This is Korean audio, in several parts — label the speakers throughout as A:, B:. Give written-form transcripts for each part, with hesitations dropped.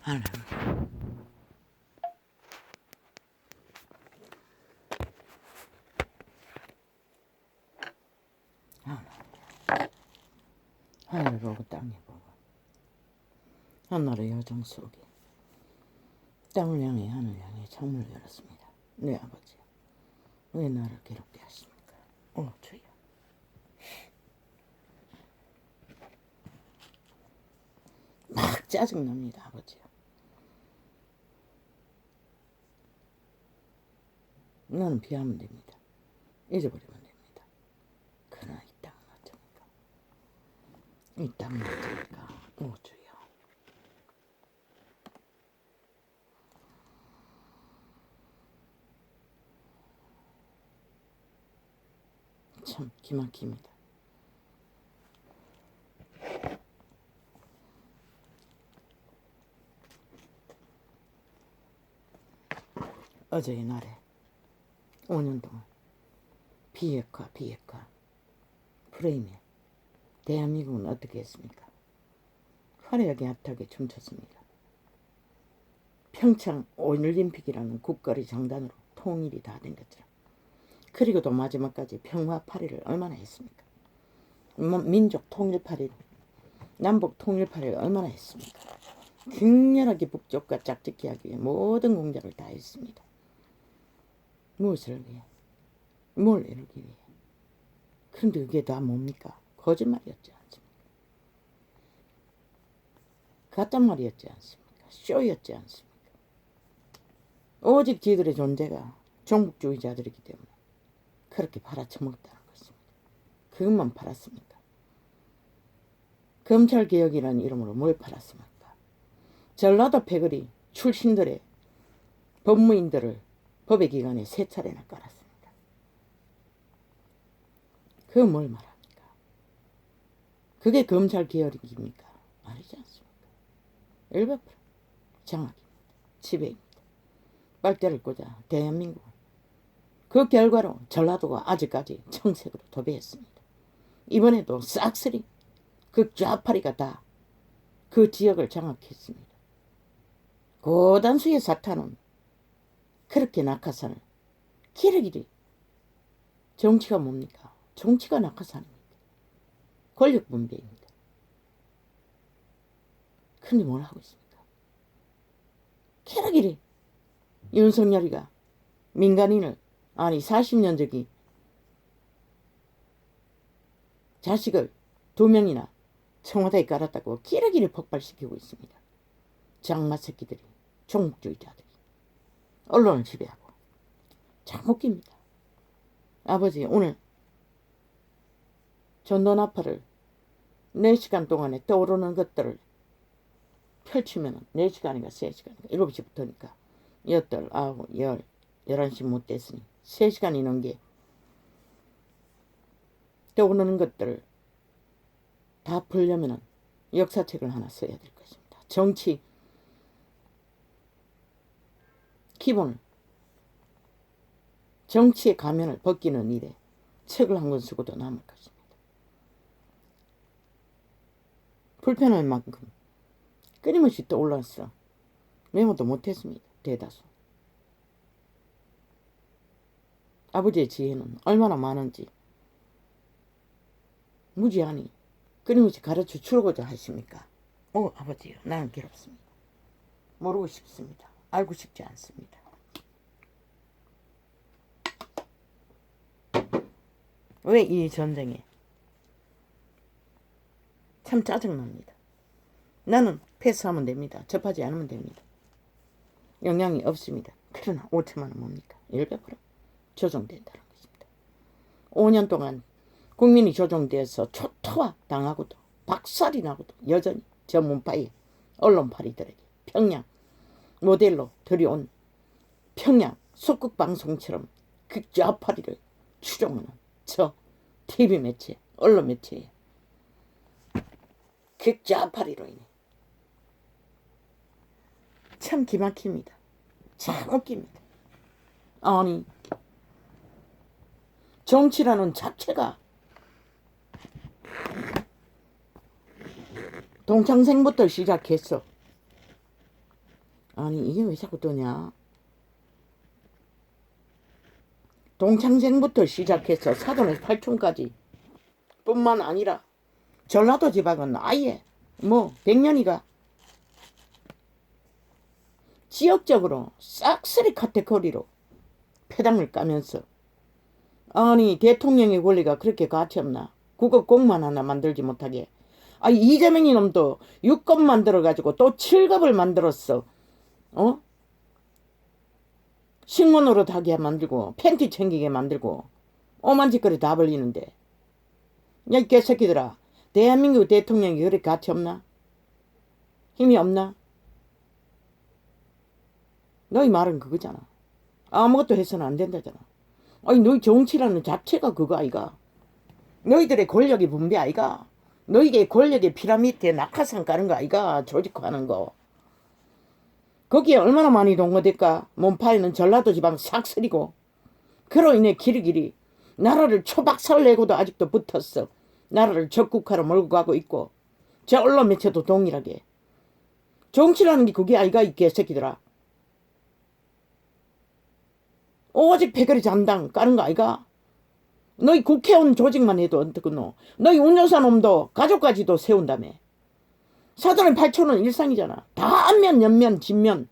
A: 하늘. 하늘 보고 땅에 보고 한나라의 여정 속에 땅을 향해 하늘 향해 창문을 열었습니다. 네 아버지, 왜 나를 괴롭게 하십니까? 주여. 막 짜증납니다. 아버지요. 나는 피하면 됩니다. 잊어버리면 됩니다. 그러나 이 땅은 어쩌니까? 이 땅은 어쩌니까? 주여. 참 기막힙니다. 어제의 날에 5년 동안 비핵화 프레임에 대한민국은 어떻게 했습니까? 화려하게 핫하게 춤췄습니다. 평창 올림픽이라는 국거리 장단으로 통일이 다 된 것처럼. 그리고도 마지막까지 평화 파리를 얼마나 했습니까? 민족 통일 파리, 남북 통일 파리를 얼마나 했습니까? 격렬하게 북쪽과 짝짓기 하기 위해 모든 공작을 다 했습니다. 무엇을 위해? 뭘 이루기 위해? 그런데 그게 다 뭡니까? 거짓말이었지 않습니까? 가짜말이었지 않습니까? 쇼였지 않습니까? 오직 지들의 존재가 종북주의자들이기 때문에 그렇게 팔아쳐먹었다는 것입니다. 그것만 팔았습니까? 검찰개혁이라는 이름으로 뭘 팔았습니까? 전라도 패거리 출신들의 법무인들을 법의 기관에 3차례나 깔았습니다. 그거 뭘 말합니까? 그게 검찰개혁입니까? 아니지 않습니까? 100% 장악입니다. 지배입니다. 빨대를 꽂아 대한민국은 그 결과로 전라도가 아직까지 청색으로 도배했습니다. 이번에도 싹쓸이 그 좌파리가 다 그 지역을 장악했습니다. 고단수의 사탄은 그렇게 낙하산을 기러기리. 정치가 뭡니까? 정치가 낙하산입니다. 권력 분배입니다. 근데 뭘 하고 있습니까? 기러기리 윤석열이가 민간인을 40년 저기 자식을 2명이나 청와대에 깔았다고 기러기를 폭발시키고 있습니다. 장마 새끼들이, 종북주의자들이 언론을 지배하고. 참 웃깁니다. 아버지, 오늘 전도나파를 4시간 동안에 떠오르는 것들을 펼치면 4시간인가 3시간인가 7시부터니까 8, 9, 10, 11시 못 됐으니 3시간이 넘게 떠오르는 것들을 다 풀려면 역사책을 하나 써야 될 것입니다. 정치 기본을, 정치의 가면을 벗기는 일에 책을 한 권 쓰고도 남을 것입니다. 불편할 만큼 끊임없이 떠올랐어. 메모도 못했습니다. 대다수. 아버지의 지혜는 얼마나 많은지 무지하니 끊임없이 가르쳐 주려고자 하십니까? 아버지요, 나는 괴롭습니다. 모르고 싶습니다. 알고 싶지 않습니다. 왜 이 전쟁에? 참 짜증납니다. 나는 패스하면 됩니다. 접하지 않으면 됩니다. 영향이 없습니다. 그러나 5천만 원 뭡니까? 100% 조정된다는 것입니다. 5년 동안 국민이 조정되어서 초토화 당하고도 박살이 나고도 여전히 전문파의 언론파리들에게 평양 모델로 들여온 평양 속국방송처럼 그 좌파리를 추종하는 저 TV 매체, 언론 매체에 그 좌파리로 인해 참 기막힙니다. 참 웃깁니다. 아니, 정치라는 자체가 동창생부터 시작했어. 아니 이게 왜 자꾸 뜨냐. 동창생부터 시작해서 사돈의 팔촌까지 뿐만 아니라 전라도 지방은 아예 뭐 백년이가 지역적으로 싹쓸이 카테고리로 패당을 까면서 아니 대통령의 권리가 그렇게 가치없나. 국어공만 하나 만들지 못하게. 아니 이재명이 놈도 6급 만들어가지고 또 7급을 만들었어. 식문으로 타게 만들고 팬티 챙기게 만들고 오만 짓거리 다 벌리는데 야 이 개새끼들아, 대한민국 대통령이 그렇게 가치 없나? 힘이 없나? 너희 말은 그거잖아. 아무것도 해서는 안 된다잖아. 아니 너희 정치라는 자체가 그거 아이가. 너희들의 권력의 분배 아이가. 너희의 권력의 피라미드에 낙하산 까는 거 아이가. 조직화하는 거. 거기에 얼마나 많이 동원될까. 몸파에는 전라도 지방 싹쓸이고 그로 인해 길이길이 나라를 초박살 내고도 아직도 붙었어. 나라를 적국화로 몰고 가고 있고 저 언론 매체도 동일하게. 정치라는 게 그게 아이가 이 개새끼들아. 오직 패거리 잔당 까는 거 아이가. 너희 국회의원 조직만 해도 어떻겠노. 너희 운전사 놈도 가족까지도 세운다며. 사돈의 8촌은 일상이잖아. 다 안면 옆면 뒷면.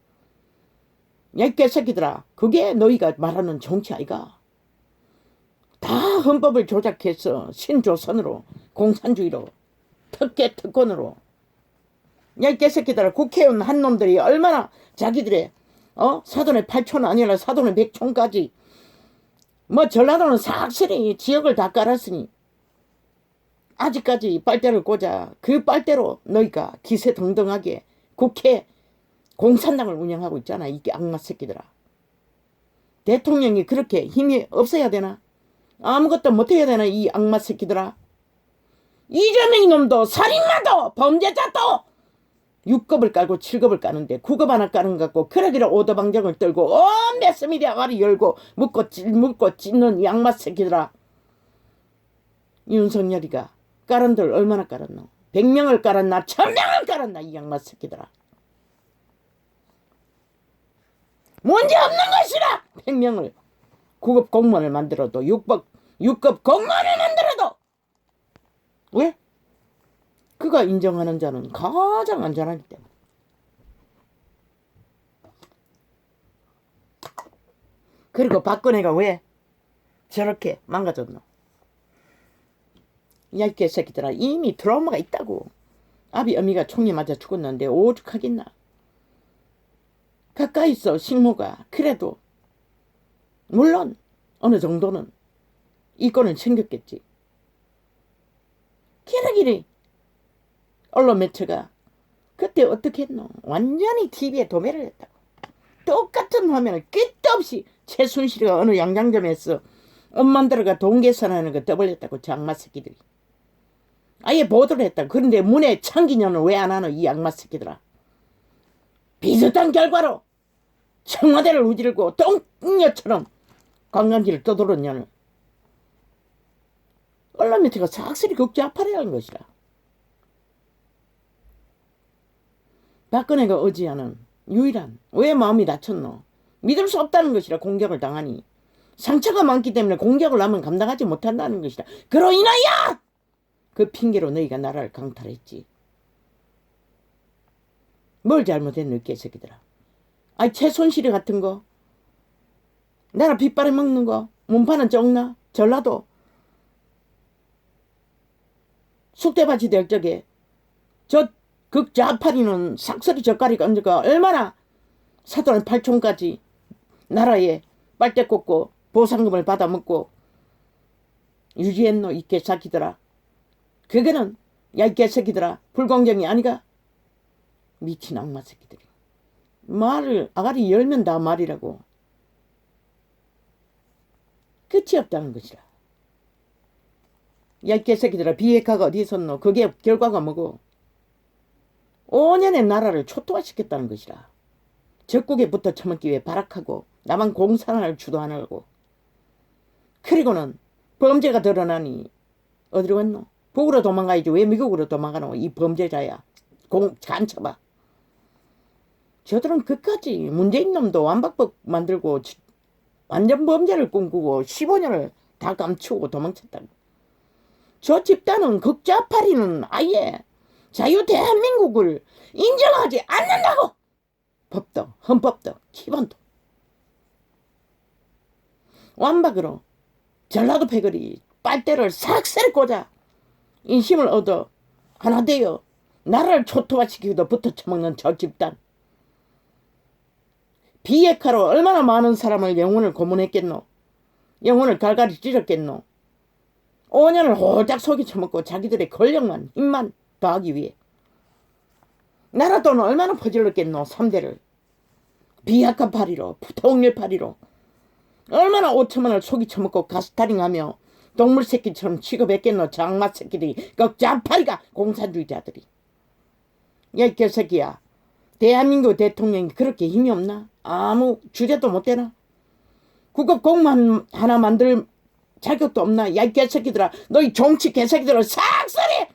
A: 야 이 개새끼들아, 그게 너희가 말하는 정치 아이가. 다 헌법을 조작해서 신조선으로 공산주의로 특혜 특권으로. 야 이 개새끼들아, 국회의원 한 놈들이 얼마나 자기들의 사돈의 8촌 아니라 사돈의 100촌까지 뭐 전라도는 싹쓸이 지역을 다 깔았으니 아직까지 빨대를 꽂아 그 빨대로 너희가 기세등등하게 국회 공산당을 운영하고 있잖아. 이게 악마 새끼들아. 대통령이 그렇게 힘이 없어야 되나? 아무것도 못해야 되나 이 악마 새끼들아. 이재명 놈도 살인마도 범죄자도 6급을 깔고 7급을 까는데 9급 하나 까는 것 같고 그러기를 오더방정을 떨고 온 매스미디어 말이 열고 묻고 찢는 이 악마 새끼들아. 윤석열이가 깔은들 얼마나 깔았노? 100명을 깔았나 1000명을 깔았나 이 양마 새끼들아. 문제 없는 것이라. 100명을 9급 공무원을 만들어도 6급 공무원을 만들어도 왜? 그가 인정하는 자는 가장 안전하기 때문에. 그리고 박근혜가 왜 저렇게 망가졌노? 야 이 개새끼들아, 이미 트라우마가 있다고. 아비 어미가 총에 맞아 죽었는데 오죽하겠나. 가까이 있어 식모가. 그래도 물론 어느 정도는 이권을 챙겼겠지. 기러기리 언론 매체가 그때 어떻게 했노? 완전히 TV에 도매를 했다고. 똑같은 화면을 끝도 없이 최순실이가 어느 양장점에서 옷 만들어가 돈 계산하는 거 떠벌렸다고. 장마 새끼들이 아예 보도를 했다. 그런데 문에 창기년을 왜 안 하노 이 악마 새끼들아. 비슷한 결과로 청와대를 우질고 똥녀처럼 관광지를 떠돌은 년을 언론 매체가 싹쓸이 극좌파라는 것이라. 박근혜가 의지하는 유일한 왜 마음이 다쳤노? 믿을 수 없다는 것이라. 공격을 당하니 상처가 많기 때문에 공격을 하면 감당하지 못한다는 것이라. 그로 인하여 그 핑계로 너희가 나라를 강탈했지. 뭘 잘못했노 이 개새끼들아. 아이 최순실이 같은 거 나라 빗바래 먹는 거 문파는 적나? 전라도 숙대밭이 될 적에 저 극좌파리는 삭설이 젓가락이 얹어가 얼마나 사돈의 8촌까지 나라에 빨대 꽂고 보상금을 받아먹고 유지했노 이 개새끼들아. 그게는 야 이 개새끼들아 불공정이 아니가. 미친 악마 새끼들이 말을 아가리 열면 다 말이라고. 끝이 없다는 것이라. 야 이 개새끼들아, 비핵화가 어디 있었노? 그게 결과가 뭐고? 5년의 나라를 초토화시켰다는 것이라. 적국에 붙어 처먹기 위해 발악하고 남한 공산화를 주도하느라고. 그리고는 범죄가 드러나니 어디로 갔노? 북으로 도망가야지. 왜 미국으로 도망가노? 이 범죄자야. 간첩아. 저들은 끝까지 문재인 놈도 완박법 만들고 완전 범죄를 꿈꾸고 15년을 다 감추고 도망쳤다고. 저 집단은 극좌파리는 아예 자유 대한민국을 인정하지 않는다고. 법도 헌법도 기본도. 완박으로 전라도 패거리 빨대를 삭스를 꽂아 인심을 얻어 하나 되어 나라를 초토화시키기도 붙어 처먹는 저 집단. 비핵화로 얼마나 많은 사람을 영혼을 고문했겠노. 영혼을 갈갈이 찢었겠노. 5년을 홀짝 속이 처먹고 자기들의 권력만 힘만 더하기 위해 나라 돈은 얼마나 퍼질렀겠노. 3대를 비핵화 파리로 통일 파리로 얼마나 5천만을 속이 처먹고 가스타링하며 동물 새끼처럼 취급했겠노. 장마 새끼들이 극좌파리가 공산주의자들이. 야 이 개새끼야, 대한민국 대통령이 그렇게 힘이 없나? 아무 주제도 못 되나? 국급 공무원 하나 만들 자격도 없나? 야 이 개새끼들아, 너희 정치 개새끼들아 싹쓸이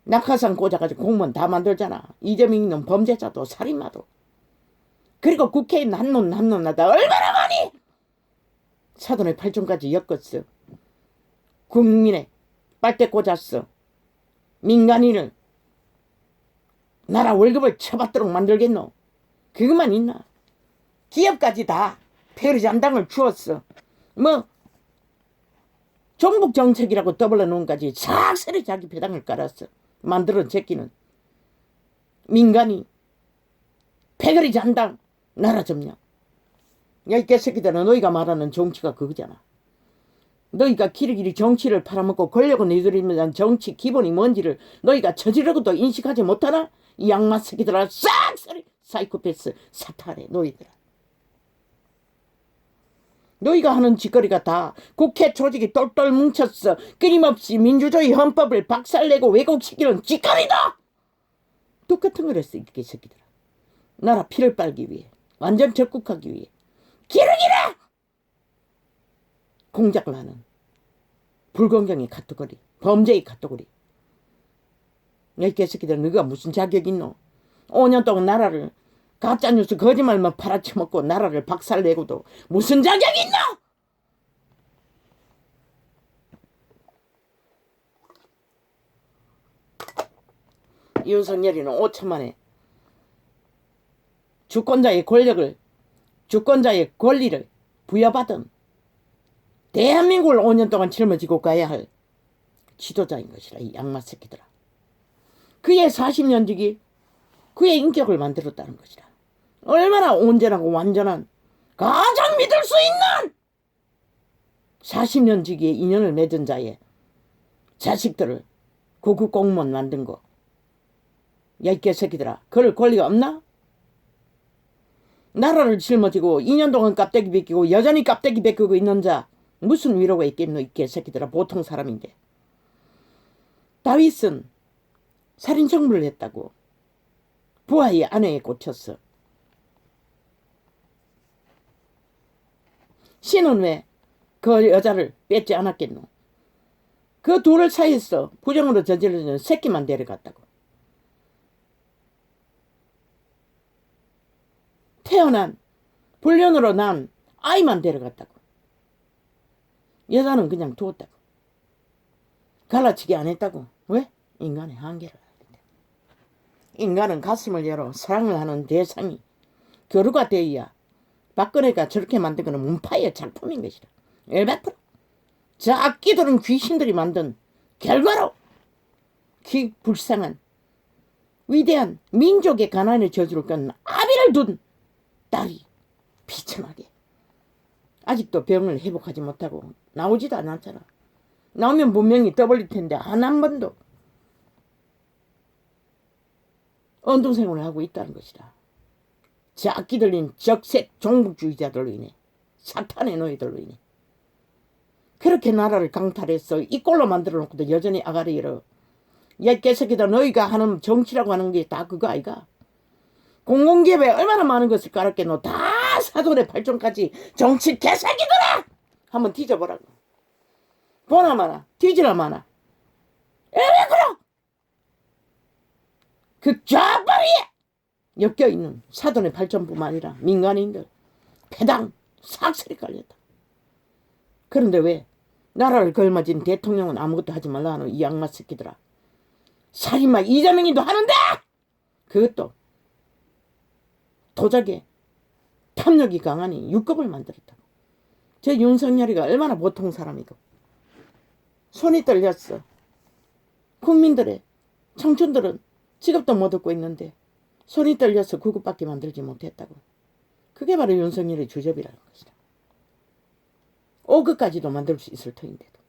A: 낙하산 꽂아가지고 공무원 다 만들잖아. 이재명 놈 범죄자도 살인마도. 그리고 국회의원 한놈하다 얼마나 많이 사돈의 8종까지 엮었어. 국민의 빨대 꽂았어. 민간인을 나라 월급을 쳐받도록 만들겠노. 그것만 있나? 기업까지 다 패거리 잔당을 주었어. 뭐 종북 정책이라고 떠벌려 놓은 까지 싹쓸이 자기 배당을 깔았어. 만들어 제끼는 민간인 패거리 잔당 나라 점령. 야 이 개새끼들아, 너희가 말하는 정치가 그거잖아. 너희가 길이길이 정치를 팔아먹고 권력을 내들이면 정치 기본이 뭔지를 너희가 저지르고도 인식하지 못하나? 이 양마 새끼들아 싹쓸이 사이코패스 사탄해 너희들아. 너희가 하는 짓거리가 다 국회 조직이 똘똘 뭉쳤어. 끊임없이 민주주의 헌법을 박살내고 왜곡시키는 짓거리다. 똑같은 걸 했어 이 개새끼들아. 나라 피를 빨기 위해, 완전 적국하기 위해 기르기라 공작을 하는 불공정의 카테고리, 범죄의 카테고리. 이 개새끼들 너가 무슨 자격 있노? 5년 동안 나라를 가짜뉴스 거짓말만 팔아쳐먹고 나라를 박살내고도 무슨 자격 있노? 윤석열이는 5천만에 주권자의 권력을, 주권자의 권리를 부여받은 대한민국을 5년 동안 짊어지고 가야 할 지도자인 것이라 이 양마 새끼들아. 그의 40년 지기 그의 인격을 만들었다는 것이라. 얼마나 온전하고 완전한, 가장 믿을 수 있는 40년 지기의 인연을 맺은 자의 자식들을 고급 공무원 만든 거. 야 이 개새끼들아, 그럴 권리가 없나? 나라를 짊어지고 2년 동안 깝대기 벗기고 여전히 깝대기 벗기고 있는 자 무슨 위로가 있겠노 이 개새끼들아. 보통 사람인데. 다윗은 살인청부를 했다고 부하의 아내에 꽂혔어. 신은 왜 그 여자를 뺏지 않았겠노? 그 둘을 사이에서 부정으로 저지르는 새끼만 데려갔다고. 태어난 불륜으로 난 아이만 데려갔다고. 여자는 그냥 두었다고. 갈라치기 안 했다고. 왜? 인간의 한계를 알겠다. 인간은 가슴을 열어 사랑을 하는 대상이 교류가 되어야 박근혜가 저렇게 만든 거는 문파의 작품인 것이다. 100%. 저 악기들은 귀신들이 만든 결과로 불쌍한 위대한 민족의 가난의 저주를 끈 아비를 둔 딸이 비천하게 아직도 병을 회복하지 못하고 나오지도 않았잖아. 나오면 분명히 떠벌릴 텐데 한 번도 언동생활을 하고 있다는 것이다. 저 악기 들린 적색 종북주의자들로 인해, 사탄의 노예들로 인해 그렇게 나라를 강탈해서 이 꼴로 만들어 놓고도 여전히 아가리 잃어. 야 개새끼다, 너희가 하는 정치라고 하는 게 다 그거 아이가? 공공기업에 얼마나 많은 것을 깔았겠노. 다 사돈의 8종까지 정치 개새끼들아! 한번 뒤져보라고. 보나 마나 뒤지나 마나. 왜 그러? 그 좌빨이 엮여있는 사돈의 발전뿐만 아니라 민간인들 패당 싹쓸이 깔렸다. 그런데 왜 나라를 걸맞은 대통령은 아무것도 하지 말라 하는 이 악마 새끼들아. 살인마 이재명이도 하는데 그것도 도적에 탐욕이 강하니 유급을 만들었다고. 저 윤석열이가 얼마나 보통 사람이고 손이 떨렸어. 국민들의 청춘들은 직업도 못 얻고 있는데 손이 떨려서 구급밖에 만들지 못했다고. 그게 바로 윤석열의 주접이라는 것이다. 5급까지도 만들 수 있을 터인데도.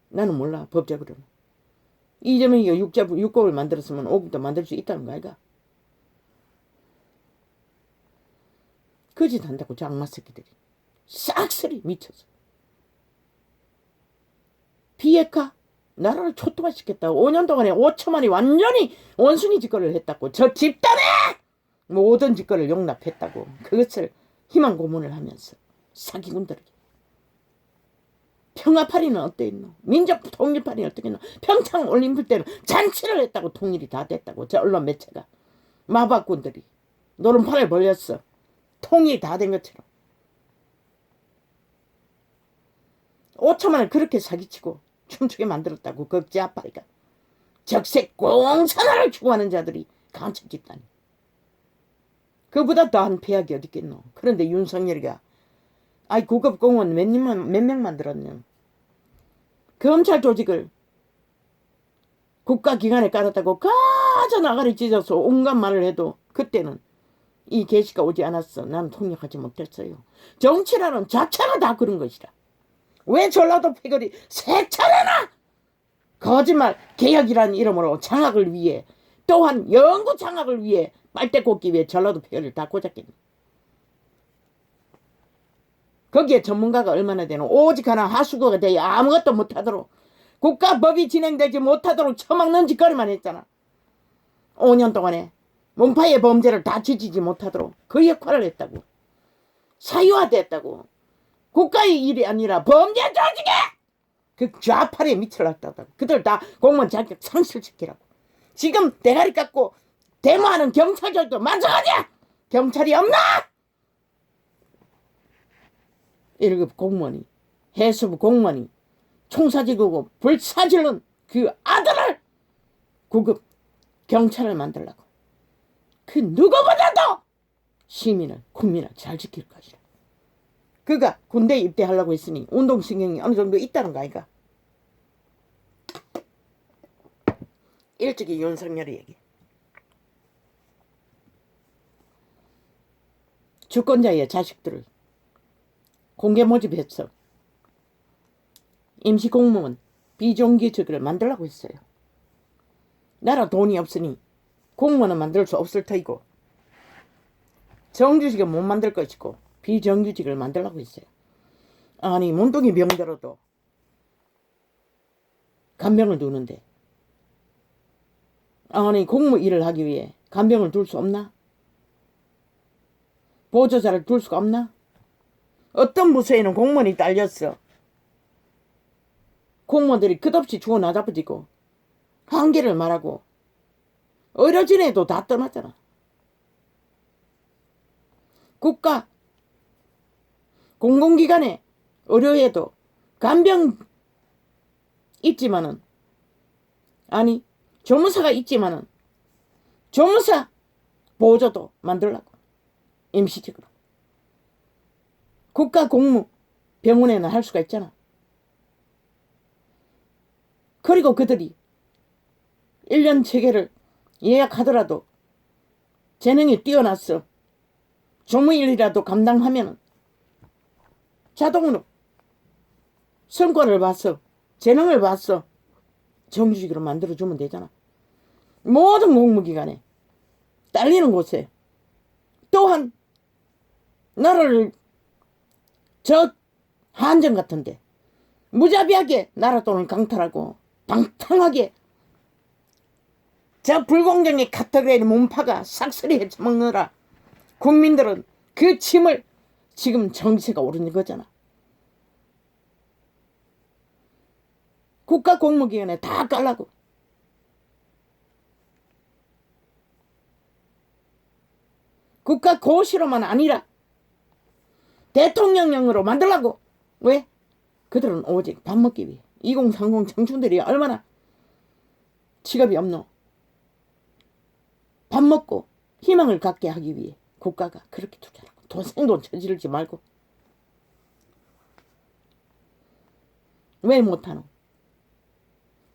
A: 나는 몰라 법적으로는. 이재명이가 6급을 만들었으면 5급도 만들 수 있다는 거 아이가. 거짓 한다고 저 악마 새끼들이. 싹쓸이 미쳐서. 비핵화 나라를 초토화시켰다고. 5년 동안에 5천만이 완전히 원숭이 짓거리를 했다고. 저 집단에 모든 짓거리를 용납했다고. 그것을 희망 고문을 하면서 사기꾼들에게. 평화파리는 어땠노? 민족통일파리는 어땠노? 평창올림픽 때는 잔치를 했다고. 통일이 다 됐다고. 저 언론 매체가. 마박꾼들이 노름판을 벌렸어. 통일이 다 된 것처럼. 5천만을 그렇게 사기치고 춤추게 만들었다고. 극지아파리가. 적색 공산화를 추구하는 자들이 간첩 집단이. 그보다 더한 폐악이 어디 있겠노. 그런데 윤석열이가 아이 고급 공무원 몇 명 만들었냐. 검찰 조직을 국가기관에 깔았다고 가져 나가리 찢어서 온갖 말을 해도 그때는 이 계시가 오지 않았어. 나는 통역하지 못했어요. 정치라는 자체가 다 그런 것이라. 왜 전라도 패거리 세 차례나 거짓말 개혁이라는 이름으로 장악을 위해 또한 영구 장악을 위해 빨대 꽂기 위해 전라도 패거리를 다 꽂았겠니. 거기에 전문가가 얼마나 되노. 오직 하나 하수구가 되어 아무것도 못하도록 국가법이 진행되지 못하도록 처먹는 짓거리만 했잖아. 5년 동안에 문파의 범죄를 다 지지지 못하도록 그 역할을 했다고. 사유화됐다고. 국가의 일이 아니라 범죄 조직에 그 좌파리에 미쳐났다고. 그들 다 공무원 자격 상실시키라고. 지금 대가리 깎고 데모하는 경찰들도 마찬가지야. 경찰이 없나? 1급 공무원이 해수부 공무원이 총사직이고 불사질른 그 아들을 9급 경찰을 만들라고. 그 누구보다도 시민을 국민을 잘 지킬 것이라. 그가 군대에 입대하려고 했으니 운동신경이 어느 정도 있다는 거 아이가. 일찍이 윤석열이 얘기. 주권자의 자식들을 공개 모집해서 임시공무원 비정규직을 만들라고 했어요. 나라 돈이 없으니 공무원은 만들 수 없을 터이고 정규직은 못 만들 것이고 비정규직을 만들라고 했어요. 아니 문둥이 병들어도 간병을 두는데 아니 공무 일을 하기 위해 간병을 둘 수 없나? 보조자를 둘 수가 없나? 어떤 부서에는 공무원이 딸렸어. 공무원들이 끝없이 죽어 나자빠지고 한계를 말하고 의료진 애도 다 떠났잖아. 국가 공공기관에 의료에도 간병 있지만은 아니 조무사가 있지만은 조무사 보조도 만들라고. 임시직으로. 국가 공무 병원에는 할 수가 있잖아. 그리고 그들이 1년 체계를 예약하더라도 재능이 뛰어났어. 조무일이라도 감당하면 자동으로 성과를 봤어. 재능을 봤어. 정규직으로 만들어주면 되잖아. 모든 공무기관에 딸리는 곳에 또한 나라를 저 한정 같은데 무자비하게 나라 돈을 강탈하고 방탕하게 저 불공정의 카테고리의 문파가 싹쓸이 헤쳐먹느라 국민들은 그 침을 지금 정세가 오르는 거잖아. 국가 공무기관에 다 깔라고. 국가 고시로만 아니라 대통령령으로 만들라고. 왜? 그들은 오직 밥 먹기 위해. 2030 청춘들이 얼마나 직업이 없노. 밥 먹고 희망을 갖게 하기 위해 국가가 그렇게 투자하고 생돈 저지르지 말고. 왜 못하노?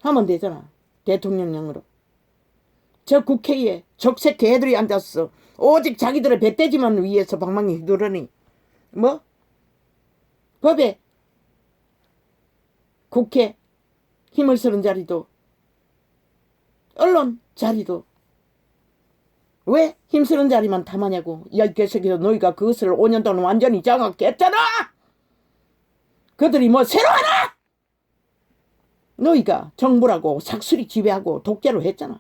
A: 하면 되잖아. 대통령령으로. 저 국회에 적색 개들이 앉았어. 오직 자기들의 배떼지만 위해서 방망이 휘두르니 뭐? 법에 국회 힘을 쓰는 자리도 언론 자리도 왜 힘쓰는 자리만 탐하냐고. 야, 이 개새끼들, 너희가 그것을 5년 동안 완전히 장악했잖아. 그들이 뭐 새로 하나? 너희가 정부라고 삭슬이 지배하고 독재로 했잖아.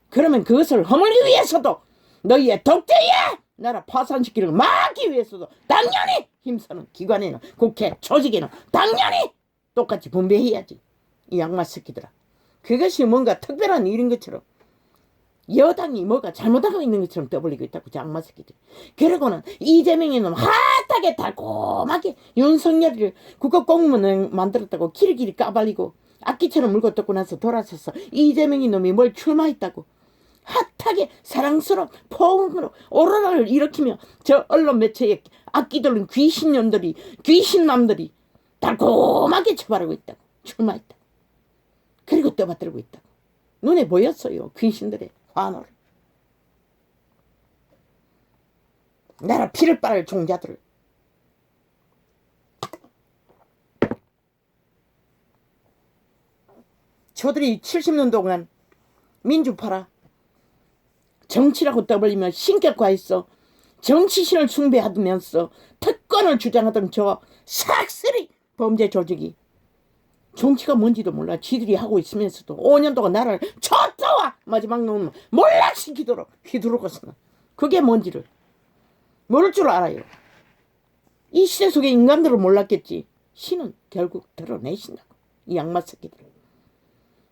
A: 그러면 그것을 허물기 위해서도 너희의 독재야 나라 파산시키를 막기 위해서도 당연히 힘쓰는 기관에는 국회 조직에는 당연히 똑같이 분배해야지. 이 양마 새끼들아. 그것이 뭔가 특별한 일인 것처럼 여당이 뭐가 잘못하고 있는 것처럼 떠벌리고 있다고. 장마 새끼들. 그러고는 이재명이 놈 핫하게 달콤하게 윤석열이를 국가공무원 만들었다고 길이길이 까발리고 악기처럼 물고 뜯고 나서 돌아서서 이재명이 놈이 뭘 출마했다고 핫하게 사랑스러운 포옹으로 오로라를 일으키며 저 언론 매체에 악기들은 귀신년들이 귀신남들이 달콤하게 처벌하고 있다고. 출마했다고. 그리고 떠받들고 있다고. 눈에 보였어요. 귀신들의 환호를. 나라 피를 빨을 종자들을. 저들이 70년 동안 민주파라 정치라고 떠벌리며 신격화했어. 정치신을 숭배하면서 특권을 주장하던 저 삭슬이 범죄 조직이 정치가 뭔지도 몰라. 지들이 하고 있으면서도 5년 동안 나라를 쫓아와 마지막 놈은 몰락시키도록 휘두르고서는 그게 뭔지를 모를 줄 알아요. 이 시대 속의 인간들은 몰랐겠지. 신은 결국 드러내신다고. 이 양마 새끼들.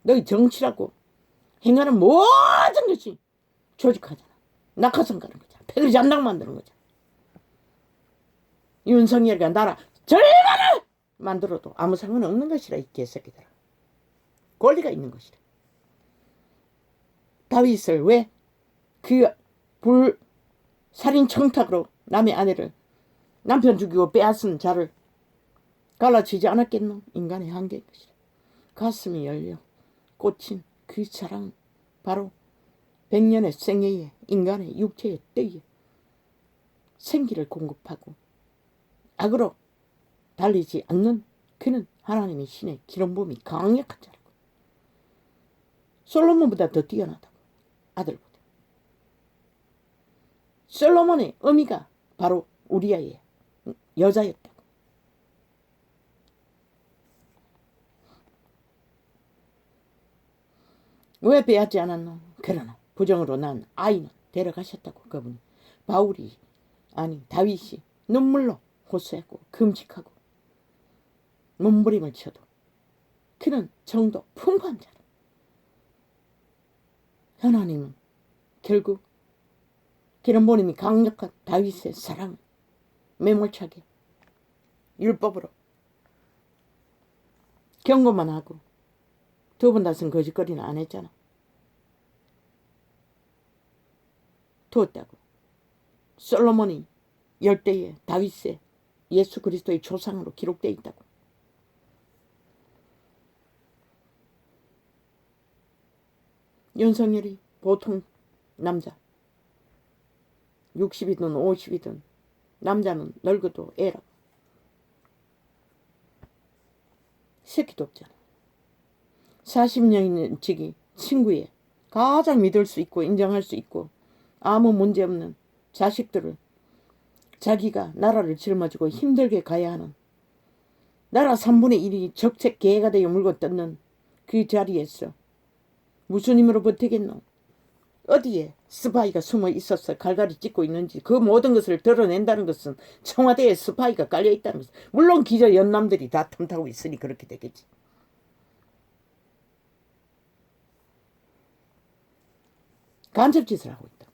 A: 너희 정치라고 행하는 모든 것이 조직하잖아. 낙하산 가는 거잖아. 패거리 잔당 만드는 거잖아. 윤석열이가 나라 절반을 만들어도 아무 상관없는 것이라. 이 개새끼들아. 권리가 있는 것이라. 다윗을 왜 그 살인 청탁으로 남의 아내를 남편 죽이고 빼앗은 자를 갈라치지 않았겠노. 인간의 한계인 것이라. 가슴이 열려 꽂힌 그 사랑은 바로 100년의 생애에 인간의 육체의 뜨에 생기를 공급하고 악으로 달리지 않는 그는 하나님의 신의 기름부음이 강력한 자라고. 솔로몬보다 더 뛰어나다고. 아들보다. 솔로몬의 어미가 바로 우리아의 여자였다고. 왜 빼앗지 않았노? 그러나 부정으로 난 아이는 데려가셨다고. 그분이 바울이 아니 다윗이 눈물로 호소하고 금식하고 몸부림을 쳐도 그는 정도 풍부한 자라. 하나님은 결국 기름부음이 강력한 다윗의 사랑을 매몰차게 율법으로 경고만 하고 두 번 다신 거짓거리는 안 했잖아. 두었다고. 솔로몬이 열대에 다윗의 예수 그리스도의 조상으로 기록되어 있다고. 윤석열이 보통 남자 60이든 50이든 남자는 늙어도 애라고. 새끼도 없잖아. 40년치기 친구의 가장 믿을 수 있고 인정할 수 있고 아무 문제 없는 자식들을 자기가 나라를 짊어지고 힘들게 가야 하는 나라 3분의 1이 적색 개가 되어 물고 뜯는 그 자리에서 무슨 힘으로 버티겠노? 어디에 스파이가 숨어 있어서 갈갈이 찢고 있는지 그 모든 것을 드러낸다는 것은 청와대에 스파이가 깔려있다는 것은 물론 기자 연남들이 다 틈타고 있으니 그렇게 되겠지. 간첩짓을 하고 있다고.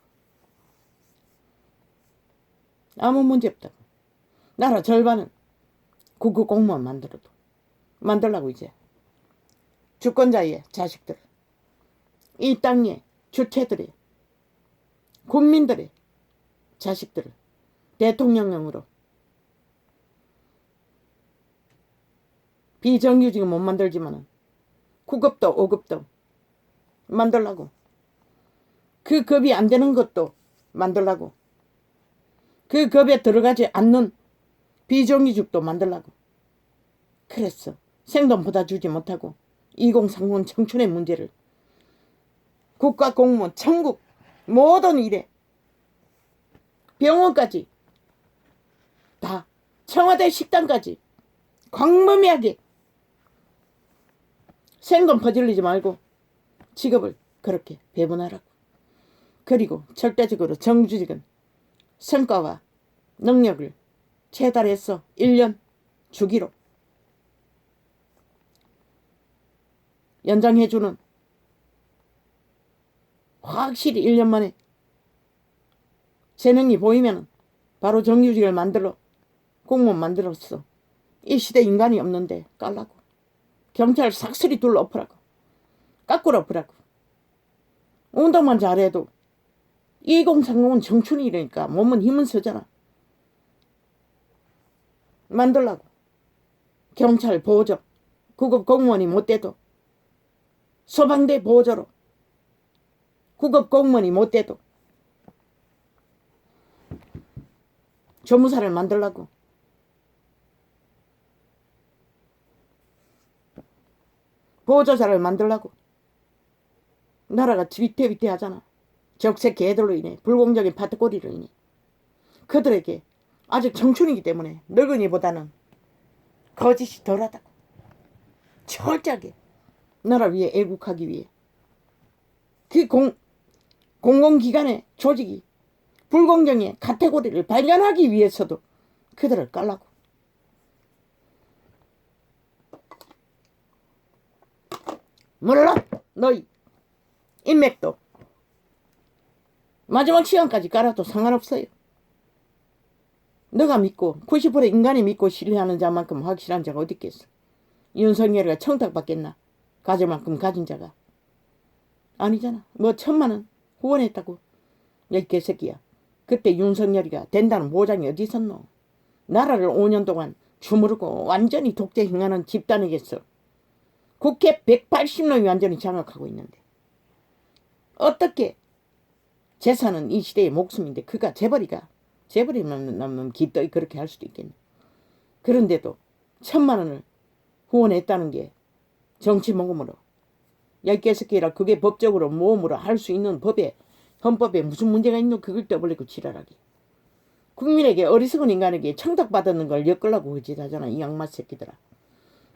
A: 아무 문제 없다고. 나라 절반은 국가 공무원 만들라고 이제. 주권자의 자식들, 이 땅의 주체들의 국민들의 자식들을 대통령령으로 비정규직은 못 만들지만은 9급도 5급도 만들라고. 그 급이 안 되는 것도 만들라고. 그 급에 들어가지 않는 비정규직도 만들라고. 그랬어. 생돈보다 주지 못하고 2030 청춘의 문제를 국가공무원, 천국 모든 일에 병원까지 다 청와대 식당까지 광범위하게 생돈 퍼질리지 말고 직업을 그렇게 배분하라고. 그리고 절대적으로 정규직은 성과와 능력을 최달해서 1년 주기로 연장해주는, 확실히 1년 만에 재능이 보이면 바로 정규직을 만들어 공무원 만들었어. 이 시대 인간이 없는데 깔라고. 경찰 삭슬이 둘러 엎으라고. 깎으러 엎으라고. 운동만 잘해도 2030은 청춘이라니까. 몸은 힘은 쓰잖아. 만들라고. 경찰 보조, 구급 공무원이 못 돼도 소방대 보조로 구급 공무원이 못 돼도 조무사를 만들라고. 보조사를 만들라고. 나라가 위태위태하잖아. 적색 개들로 인해, 불공정인 파트꼬리로 인해. 그들에게 아직 청춘이기 때문에 늙은이보다는 거짓이 덜하다고. 철저하게 나라 위에 애국하기 위해 그 공공기관의 조직이 불공정의 카테고리를 발견하기 위해서도 그들을 깔라고. 물론 너희 인맥도 마지막 시간까지 깔아도 상관없어요. 너가 믿고 90% 인간이 믿고 신뢰하는 자만큼 확실한 자가 어디 있겠어. 윤석열이가 청탁받겠나. 가질 만큼 가진 자가. 아니잖아. 뭐 1,000만 원 후원했다고. 이 개새끼야. 그때 윤석열이가 된다는 보장이 어디 있었노. 나라를 5년 동안 주무르고 완전히 독재 행하는 집단이겠어. 국회 180명이 완전히 장악하고 있는데 어떻게 재산은 이 시대의 목숨인데 그가 재벌이면 기꺼이 그렇게 할 수도 있겠네. 그런데도 1,000만 원을 후원했다는 게 정치 모금으로 10개석기라 그게 법적으로 모험으로 할 수 있는 헌법에 무슨 문제가 있노. 그걸 떠벌리고 지랄하게. 국민에게 어리석은 인간에게 청탁받았는 걸 엮으려고 그짓하잖아. 이 양마 새끼들아.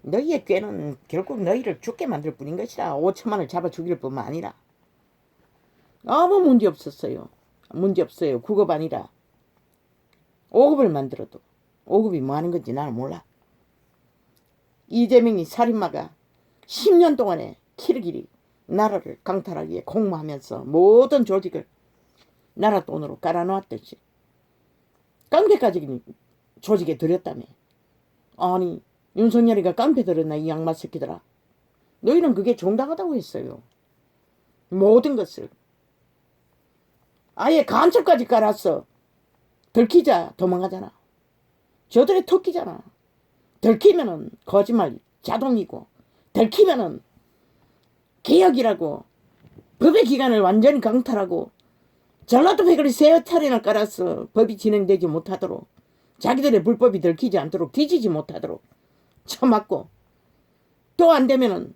A: 너희의 꾀는 결국 너희를 죽게 만들 뿐인 것이다. 5천만 원을 잡아 죽일 뿐만 아니라. 아무 문제 없었어요. 문제 없어요. 9급 아니라 5급을 만들어도 5급이 뭐 하는 건지 나는 몰라. 이재명이 살인마가 10년 동안에 키르기리 나라를 강탈하기 위해 공모하면서 모든 조직을 나라 돈으로 깔아놓았듯이 깡패까지 조직에 들였다며. 아니 윤석열이가 깡패 들었나 이 양마 새끼들아. 너희는 그게 정당하다고 했어요. 모든 것을 아예 간첩까지 깔았어. 들키자 도망가잖아. 저들의 토끼잖아. 들키면은 거짓말 자동이고 들키면은 개혁이라고 법의 기관을 완전히 강탈하고 전라도 패거리 세 차례나 깔았어. 법이 진행되지 못하도록, 자기들의 불법이 들키지 않도록, 뒤지지 못하도록 쳐맞고, 또 안 되면은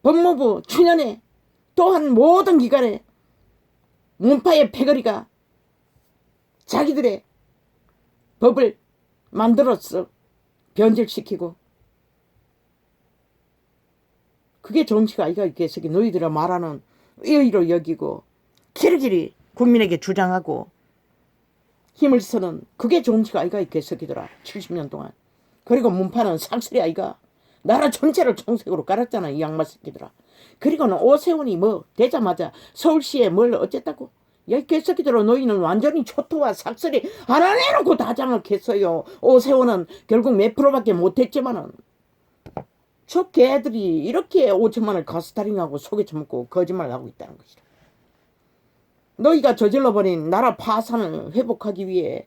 A: 법무부 추년에 또한 모든 기관에 문파의 패거리가 자기들의 법을 만들었어. 변질시키고. 그게 정치가 아이가 있겠어요. 너희들이 말하는 의의로 여기고 길길이 국민에게 주장하고 힘을 쓰는 그게 정치가 아이가 있겠어기더라. 70년 동안. 그리고 문파는 삭슬이 아이가 나라 전체를 청색으로 깔았잖아. 이 양마 새끼들아. 그리고는 오세훈이 뭐 되자마자 서울시에 뭘 어쨌다고 야, 이 개새끼들아, 너희는 완전히 초토화 삭슬이 하나 내놓고 다 장악했어요. 오세훈은 결국 몇 프로밖에 못했지만은 저 개들이 이렇게 5천만 원을 가스타링하고 속에 처먹고 거짓말을 하고 있다는 것이다. 너희가 저질러버린 나라 파산을 회복하기 위해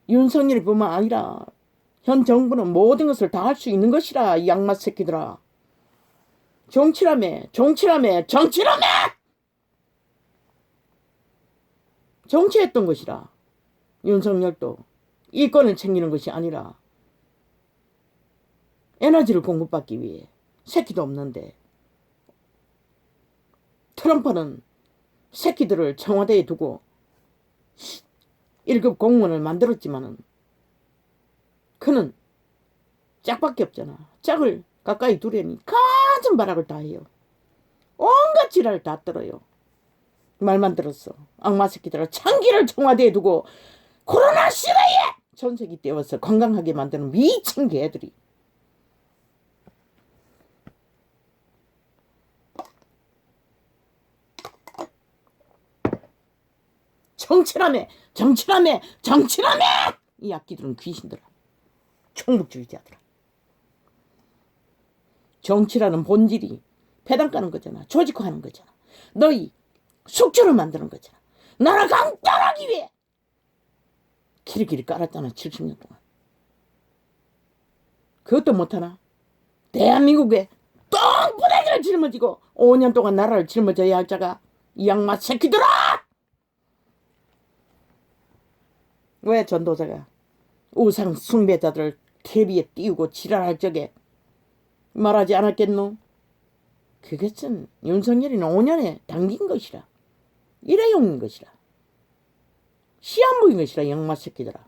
A: 윤석열이 뿐만 아니라 현 정부는 모든 것을 다 할 수 있는 것이라. 이 양마 새끼들아. 정치라며 정치했던 것이라. 윤석열도 이권을 챙기는 것이 아니라 에너지를 공급받기 위해. 새끼도 없는데 트럼프는 새끼들을 청와대에 두고 1급 공무원을 만들었지만은 그는 짝밖에 없잖아. 짝을 가까이 두려니 가진 발악을 다 해요. 온갖 지랄을 다 떨어요. 말만 들었어. 악마 새끼들아, 창기를 청와대에 두고 코로나 시대에 전세기 떼워서 건강하게 만드는 미친 개들이. 정치라며 이 악기들은 귀신들아. 총국주의자들아. 정치라는 본질이 배당 까는 거잖아. 조직화하는 거잖아. 너희 숙주를 만드는 거잖아. 나라 강탈하기 위해 키리키리 깔았잖아. 70년 동안. 그것도 못하나? 대한민국에 똥부대기를 짊어지고 5년 동안 나라를 짊어져야 할 자가 이 양마 새끼들아! 왜 전도사가 우상 숭배자들을 TV에 띄우고 지랄할 적에 말하지 않았겠노? 그것은 윤석열이는 5년에 당긴 것이라. 일회용인 것이라. 시한부인 것이라. 양마 새끼들아.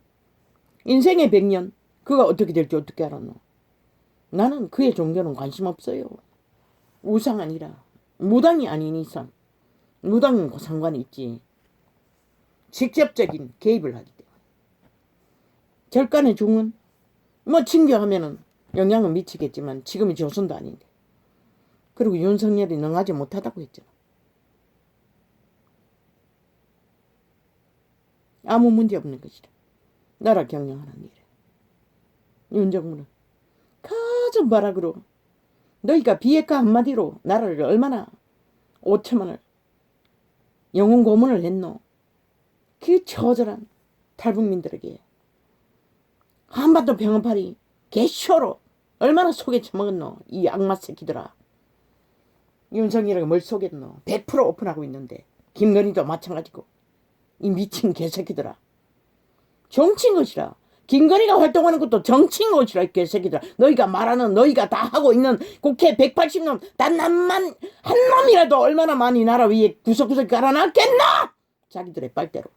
A: 인생의 100년 그가 어떻게 될지 어떻게 알았노? 나는 그의 종교는 관심 없어요. 우상 아니라 무당이 아닌 이상. 무당은 상관이 있지. 직접적인 개입을 하기 때문에. 절간의 중은 뭐 징계하면은 영향은 미치겠지만 지금이 조선도 아닌데. 그리고 윤석열이 능하지 못하다고 했잖아. 아무 문제 없는 것이다. 나라 경영하는 일에. 윤정부는 가진 발악으로 너희가 비핵화 한마디로 나라를 얼마나 5천만을 영웅 고문을 했노. 그 처절한 탈북민들에게 한반도 병원팔이 개쇼로 얼마나 속에 처먹었노. 이 악마 새끼들아. 윤석열이가 뭘 속였노. 100% 오픈하고 있는데 김건희도 마찬가지고. 이 미친 개새끼들아. 정치인 것이라. 김건희가 활동하는 것도 정치인 것이라. 이 개새끼들아. 너희가 말하는 너희가 다 하고 있는 국회 180놈 단 한 놈이라도 얼마나 많이 나라 위에 구석구석 깔아놨겠나. 자기들의 빨대로.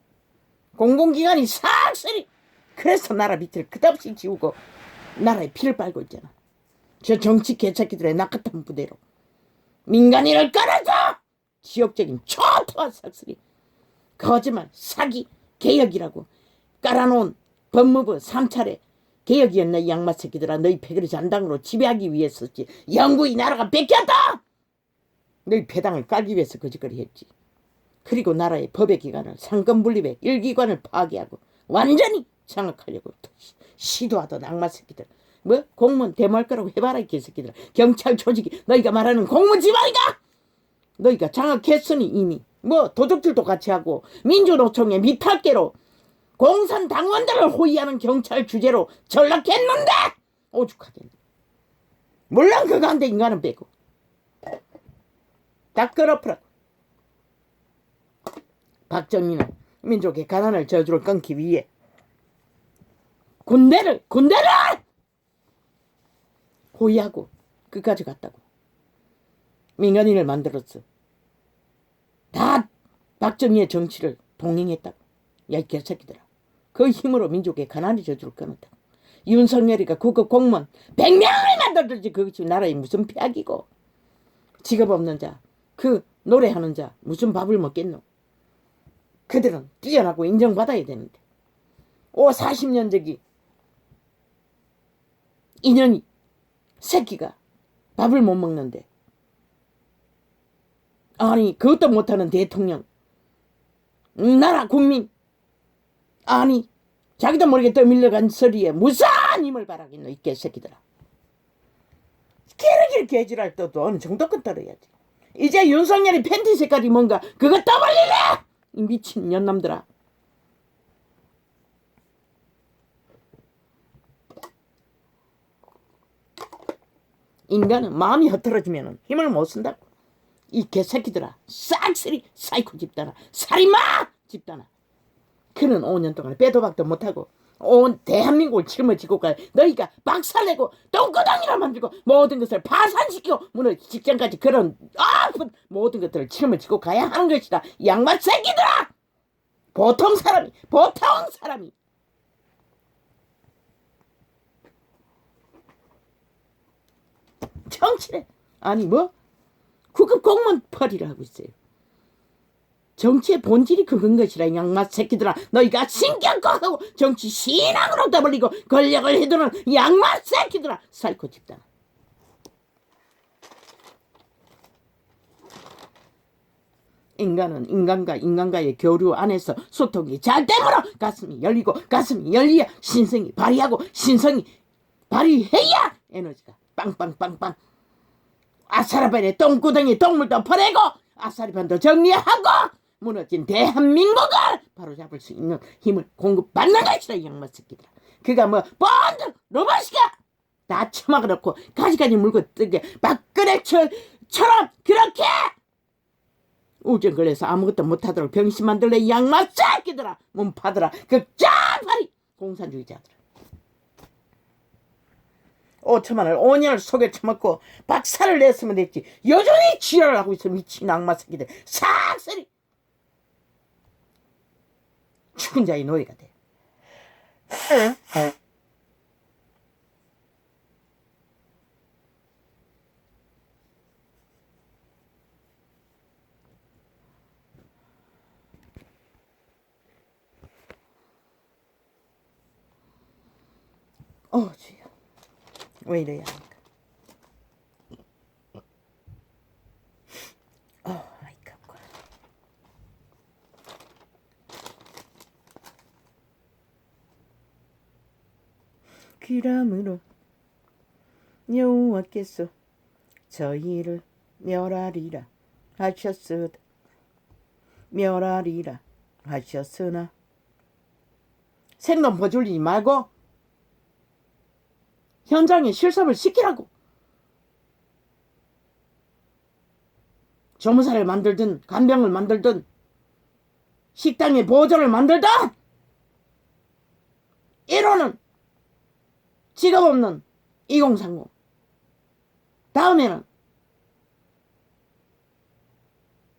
A: 공공기관이 싹쓸이. 그래서 나라 밑을 끝없이 지우고 나라에 피를 빨고 있잖아. 저 정치 개새끼들의 낙하탄 부대로. 민간인을 깔아줘. 지역적인 초토화 싹쓸이. 거짓말, 사기, 개혁이라고 깔아놓은 법무부 3차례 개혁이었나. 이 양마 새끼들아. 너희 패거리 잔당으로 지배하기 위해서지. 영구히 나라가 뺏겼다. 너희 배당을 깔기 위해서 거짓거리 했지. 그리고 나라의 법의 기관을 상권분립의 1기관을 파괴하고 완전히 장악하려고 시도하던 악마 새끼들. 뭐 공무원 대모할 거라고 해봐라. 이 개새끼들. 경찰 조직이 너희가 말하는 공무지방이가. 너희가 장악했으니 이미 뭐 도둑질도 같이 하고 민주노총의 미탈계로 공산당원들을 호위하는 경찰 주제로 전락했는데 오죽하겠네. 물론 그거 한데 인간은 빼고 다 끌어프라고. 박정희는 민족의 가난을 저주를 끊기 위해 군대를 호위하고 끝까지 갔다고. 민간인을 만들었어. 다 박정희의 정치를 동행했다고. 야, 이 개새끼들아. 그 힘으로 민족의 가난의 저주를 끊었다고. 윤석열이가 국가 공무원 100명을 만들었지. 그것이 나라에 무슨 폐악이고. 직업 없는 자, 그 노래하는 자 무슨 밥을 먹겠노. 그들은 뛰어나고 인정받아야 되는데 40년적이 인연이 새끼가 밥을 못 먹는데, 아니 그것도 못하는 대통령 나라 국민 아니 자기도 모르게 떠밀려간 소리에 무슨 힘을 바라겠노 이 개새끼들아. 기르기를 개지랄 때도 어느 정도껏 떨어야지. 이제 윤석열이 팬티 색깔이 뭔가 그거 떠벌리래 이 미친 년놈들아. 인간은 마음이 흐트러지면 힘을 못 쓴다고. 이 개새끼들아. 싹쓸이 사이코 집단아. 살인마 집단아. 그는 5년 동안 빼도 박도 못하고 온 대한민국을 짊어지고 가 너희가 박살내고 똥구덩이를 만들고 모든 것을 파산시키고 무너 직장까지 그런 아픈 모든 것들을 짊어지고 가야 하는 것이다. 양말 새끼들아. 보통 사람이 정치래. 아니 뭐 구급 공무원 펄이를 하고 있어요. 정치의 본질이 그건 것이라. 양맛 새끼들아. 너희가 신경껏 하고 정치 신앙으로 떠벌리고 권력을 휘두르는 양맛 새끼들아. 사이코 집단. 인간은 인간과 인간과의 교류 안에서 소통이 잘 되므로 가슴이 열리고 가슴이 열려야 신성이 발휘하고 신성이 발휘해야 에너지가 빵빵빵빵. 아사리반에 똥구덩이 똥물도 퍼내고 아사리반도 정리하고 무너진 대한민국을 바로잡을 수 있는 힘을 공급받는 것이다. 이 양마 새끼들아. 그가 뭐 번들 로봇이가 다 처막아놓고 가지가지 물고 뜨게 박근혜처럼 그렇게 우정 걸려서 아무것도 못하도록 병신 만들래. 이 양마 새끼들아. 몸파들아. 그 짠파리 공산주의자들아. 5천만을 5년을 속에 처먹고 박살을 냈으면 됐지. 여전히 지랄을 하고 있어. 미친 악마 새끼들. 싹쓸이 죽은 자의 노예가 돼. 주여. 왜 이래야 합니까? 아이 깜깜. 그러므로 여호와께서 저희를 멸하리라 하셨으나 생돈 버줄리지 말고 현장에 실습을 시키라고. 조무사를 만들든 간병을 만들든 식당에 보조를 만들든 1호는 직업 없는 2030. 다음에는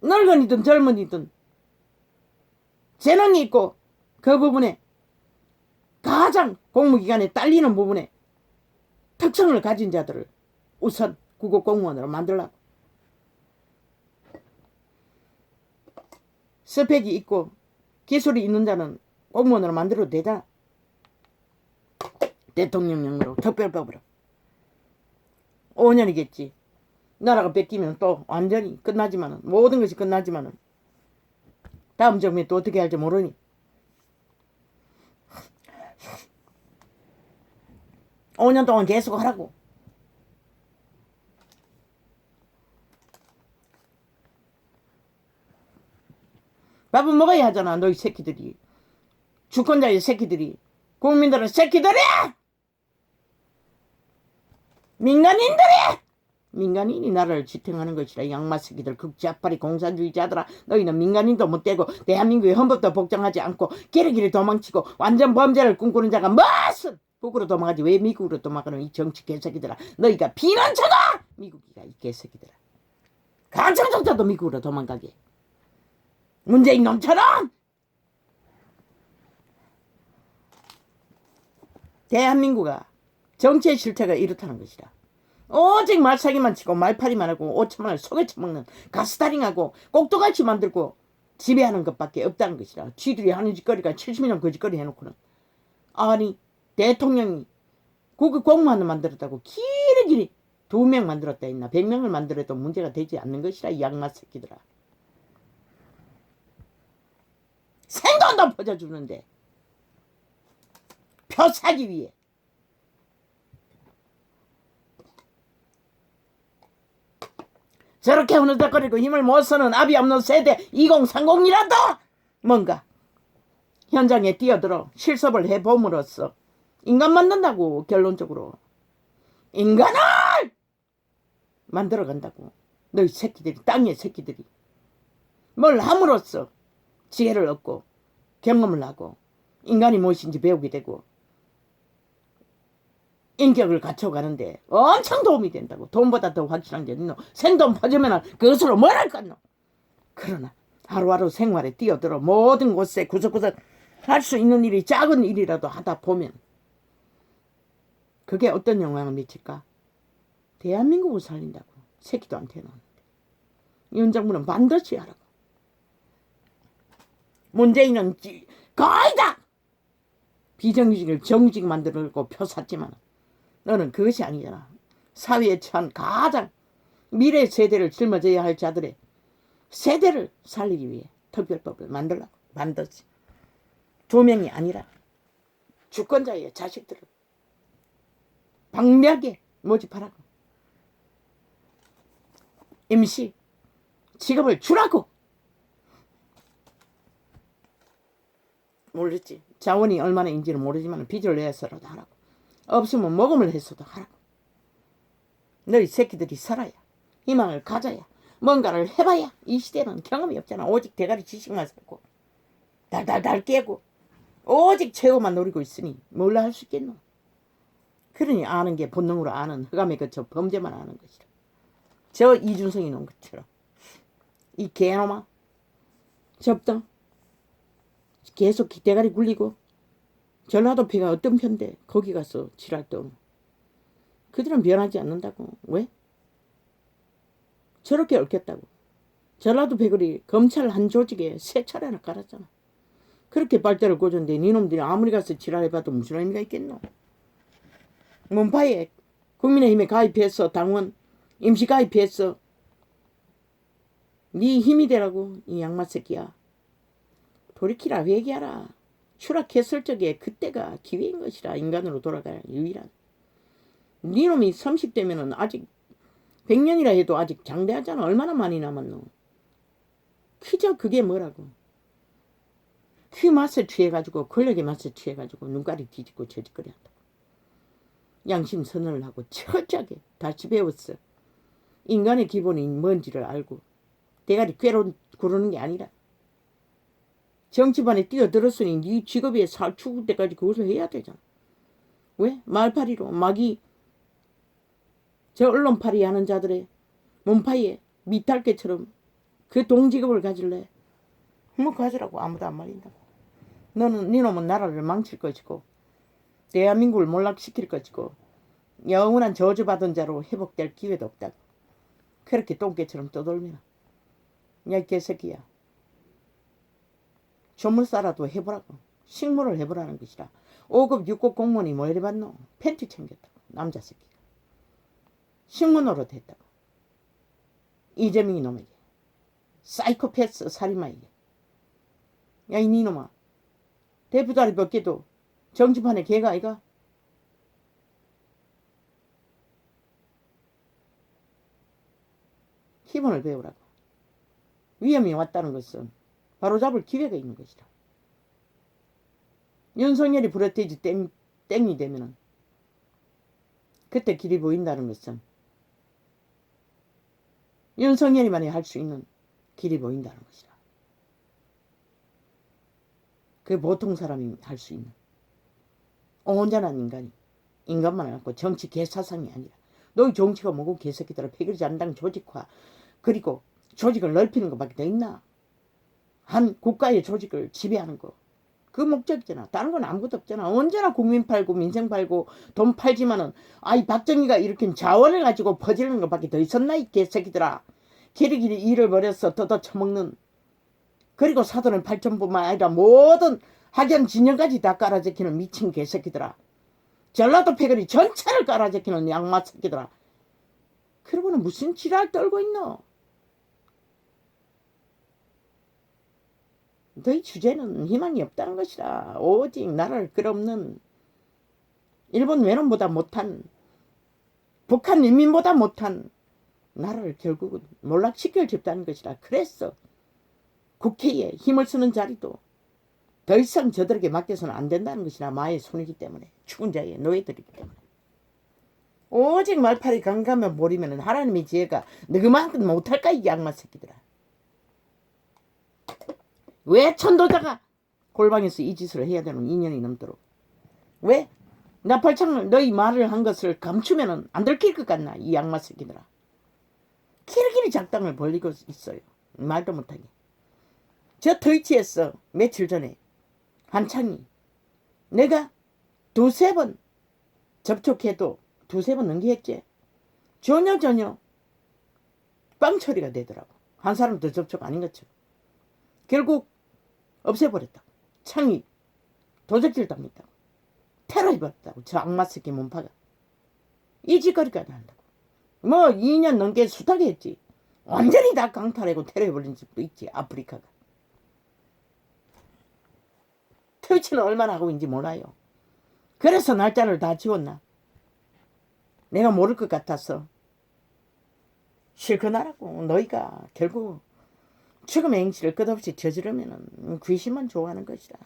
A: 늙은이든 젊은이든 재능이 있고 그 부분에 가장 공무기관에 딸리는 부분에 특성을 가진 자들을 우선 구급공무원으로 만들라고. 스펙이 있고 기술이 있는 자는 공무원으로 만들어도 되잖아. 대통령령으로 특별법으로 5년이겠지. 나라가 뺏기면 또 완전히 끝나지만은 모든 것이 끝나지만은 다음 정부에 또 어떻게 할지 모르니 5년 동안 계속 하라고. 밥은 먹어야 하잖아. 너희 새끼들이. 주권자의 새끼들이. 국민들은 새끼들이야. 민간인이 나라를 지탱하는 것이라. 양마 새끼들 극좌파리 공산주의자들아. 너희는 민간인도 못되고 대한민국의 헌법도 복장하지 않고 기리기리 도망치고 완전 범죄를 꿈꾸는 자가 무슨 북으로 도망가지 왜 미국으로 도망가는 이 정치 개새끼들아. 너희가 비난쳐가 미국이가 이 개새끼들아. 강청정자도 미국으로 도망가게. 문재인 놈처럼 대한민국아 정치의 실태가 이렇다는 것이다. 오직 말사기만 치고 말파리만 하고 5천만을 속에 처먹는 가스다링하고 꼭두같이 만들고 지배하는 것밖에 없다는 것이다. 쥐들이 하는 짓거리가 70년 거짓거리 해놓고는. 아니 대통령이 구급 공무원을 만들었다고 길이 2명 만들었다 했나 100명을 만들어도 문제가 되지 않는 것이라. 이 양마 새끼들아. 돈도 퍼져주는데 표 사기 위해 저렇게 흐느적거리고 힘을 못 쓰는 압이 없는 세대 2030이라도 뭔가 현장에 뛰어들어 실습을 해봄으로써 인간 만든다고. 결론적으로 인간을 만들어간다고. 너희 새끼들이, 땅의 새끼들이 뭘 함으로써 지혜를 얻고 경험을 하고 인간이 무엇인지 배우게 되고 인격을 갖춰가는데 엄청 도움이 된다고. 돈보다 더 확실한 게 있노. 생돈 퍼주면 그것으로 뭘 할 거노. 그러나 하루하루 생활에 뛰어들어 모든 곳에 구석구석 할 수 있는 일이 작은 일이라도 하다 보면 그게 어떤 영향을 미칠까? 대한민국을 살린다고. 새끼도 한테는. 윤 정부는 반드시 하라고. 문재인은 거의 다 비정규직을 정규직 만들고 표 샀지만 너는 그것이 아니잖아. 사회에 처한 가장 미래 세대를 짊어져야 할 자들의 세대를 살리기 위해 특별법을 만들라고. 반드시. 두 명이 아니라 주권자의 자식들을 방대하게 모집하라고. 임시 직업을 주라고. 모르지. 자원이 얼마나 인지는 모르지만 빚을 내서라도 하라고. 없으면 모금을 해서도 하라고. 너희 새끼들이 살아야, 희망을 가져야, 뭔가를 해봐야. 이 시대는 경험이 없잖아. 오직 대가리 지식만 쌓고 달달달 깨고 오직 최후만 노리고 있으니 몰라 할 수 있겠노. 그러니 아는 게 본능으로 아는 흑암에 그쳐 범죄만 아는 것이라. 저 이준성이 놓은 것처럼 이 개놈아 접당 계속 대가리 굴리고 전라도 패가 어떤 편데 거기 가서 지랄 떠. 그들은 변하지 않는다고. 왜? 저렇게 얽혔다고. 전라도 패거리 검찰 한 조직에 세 차례나 깔았잖아. 그렇게 발대를 꽂았는데 니놈들이 아무리 가서 지랄해봐도 무슨 의미가 있겠노. 문파에 국민의힘에 가입했어. 당원 임시 가입했어. 네 힘이 되라고. 이 양마 새끼야. 돌이키라. 회개하라. 추락했을 적에 그때가 기회인 것이라. 인간으로 돌아갈 유일한. 니놈이 30대면은 아직 100년이라 해도 아직 장대하잖아. 얼마나 많이 남았노. 그저 그게 뭐라고. 그 맛에 취해가지고 권력의 맛에 취해가지고 눈깔이 뒤집고 저짓거리 한다고. 양심 선언을 하고 철저하게 다시 배웠어. 인간의 기본이 뭔지를 알고 대가리 꿰로 구르는 게 아니라 정치반에 뛰어들었으니 네 직업에 살 죽을 때까지 그것을 해야 되잖아. 왜? 말파리로 막이 저 언론파리 하는 자들의 몸파이에 미탈개처럼 그 동직업을 가질래? 뭐 가지라고. 아무도 안 말린다고. 너는 니놈은 나라를 망칠 것이고 대한민국을 몰락시킬 것이고 영원한 저주받은 자로 회복될 기회도 없다고. 그렇게 똥개처럼 떠돌면 야 이 개새끼야. 조물싸라도 해보라고. 식모를 해보라는 것이라. 5급 6급 공무원이 뭐 이래 봤노. 팬티 챙겼다고. 남자 새끼가. 식문으로 됐다고. 이재명이 놈에게. 사이코패스 살인마에게. 야 이 니놈아. 대표자리 벗기도 정치판에 개가 아이가. 기본을 배우라고. 위험이 왔다는 것은 바로잡을 기회가 있는 것이다. 윤석열이 브레테이지 땡이 되면은 그때 길이 보인다는 것은 윤석열이만이 할 수 있는 길이 보인다는 것이다. 그 보통 사람이 할 수 있는 온전한 인간이 인간만 갖고 정치 개사상이 아니라 너희 정치가 뭐고 개새끼들아. 패거리 잔당 조직화 그리고 조직을 넓히는 것밖에 더 있나. 한 국가의 조직을 지배하는 거. 그 목적이잖아. 다른 건 아무것도 없잖아. 언제나 국민 팔고 민생 팔고 돈 팔지만은 아이 박정희가 일으킨 자원을 가지고 퍼지는 것밖에 더 있었나 이 개새끼들아. 기리기리 일을 벌여서 뜯어 처먹는. 그리고 사돈은 8천뿐만 아니라 모든 학연 진영까지 다 깔아제키는 미친 개새끼들아. 전라도 패거리 전체를 깔아제키는 양마 새끼들아. 그러고는 무슨 지랄 떨고 있노. 너희 주제는 희망이 없다는 것이라. 오직 나라를 끌어없는 일본 외놈보다 못한, 북한 인민보다 못한 나라를 결국은 몰락시켜 줬다는 것이라. 그래서 국회에 힘을 쓰는 자리도 더 이상 저들에게 맡겨서는 안 된다는 것이라. 마의 손이기 때문에, 죽은 자의 노예들이기 때문에. 오직 말팔이 강가면 모리면 하나님의 지혜가 너그만큼 못할까, 이 악마 새끼들아. 왜 천도자가 골방에서 이 짓을 해야 되는 2년이 넘도록. 왜 나팔창을 너희 말을 한 것을 감추면 안 들킬 것 같나, 이 악마 새끼들아. 키르키리 작당을 벌리고 있어요. 말도 못하게. 저 트위치에서 며칠 전에 한창이 내가 두세 번 접촉해도 두세 번 넘기했지. 전혀 빵 처리가 되더라고. 한 사람 더 접촉 아닌 것처럼. 결국 없애버렸다고. 창이 도적질도 합니다. 테러 입었다고. 저 악마 새끼 몸파가. 이 짓거리까지 한다고. 뭐 2년 넘게 수탁 했지. 완전히 다 강탈하고 테러해버린 집도 있지. 아프리카가. 트위치는 얼마나 하고 있는지 몰라요. 그래서 날짜를 다 지웠나. 내가 모를 것 같아서. 실컷 하라고. 너희가 결국 죽음의 행실을 끝없이 저지르면 귀신만 좋아하는 것이다.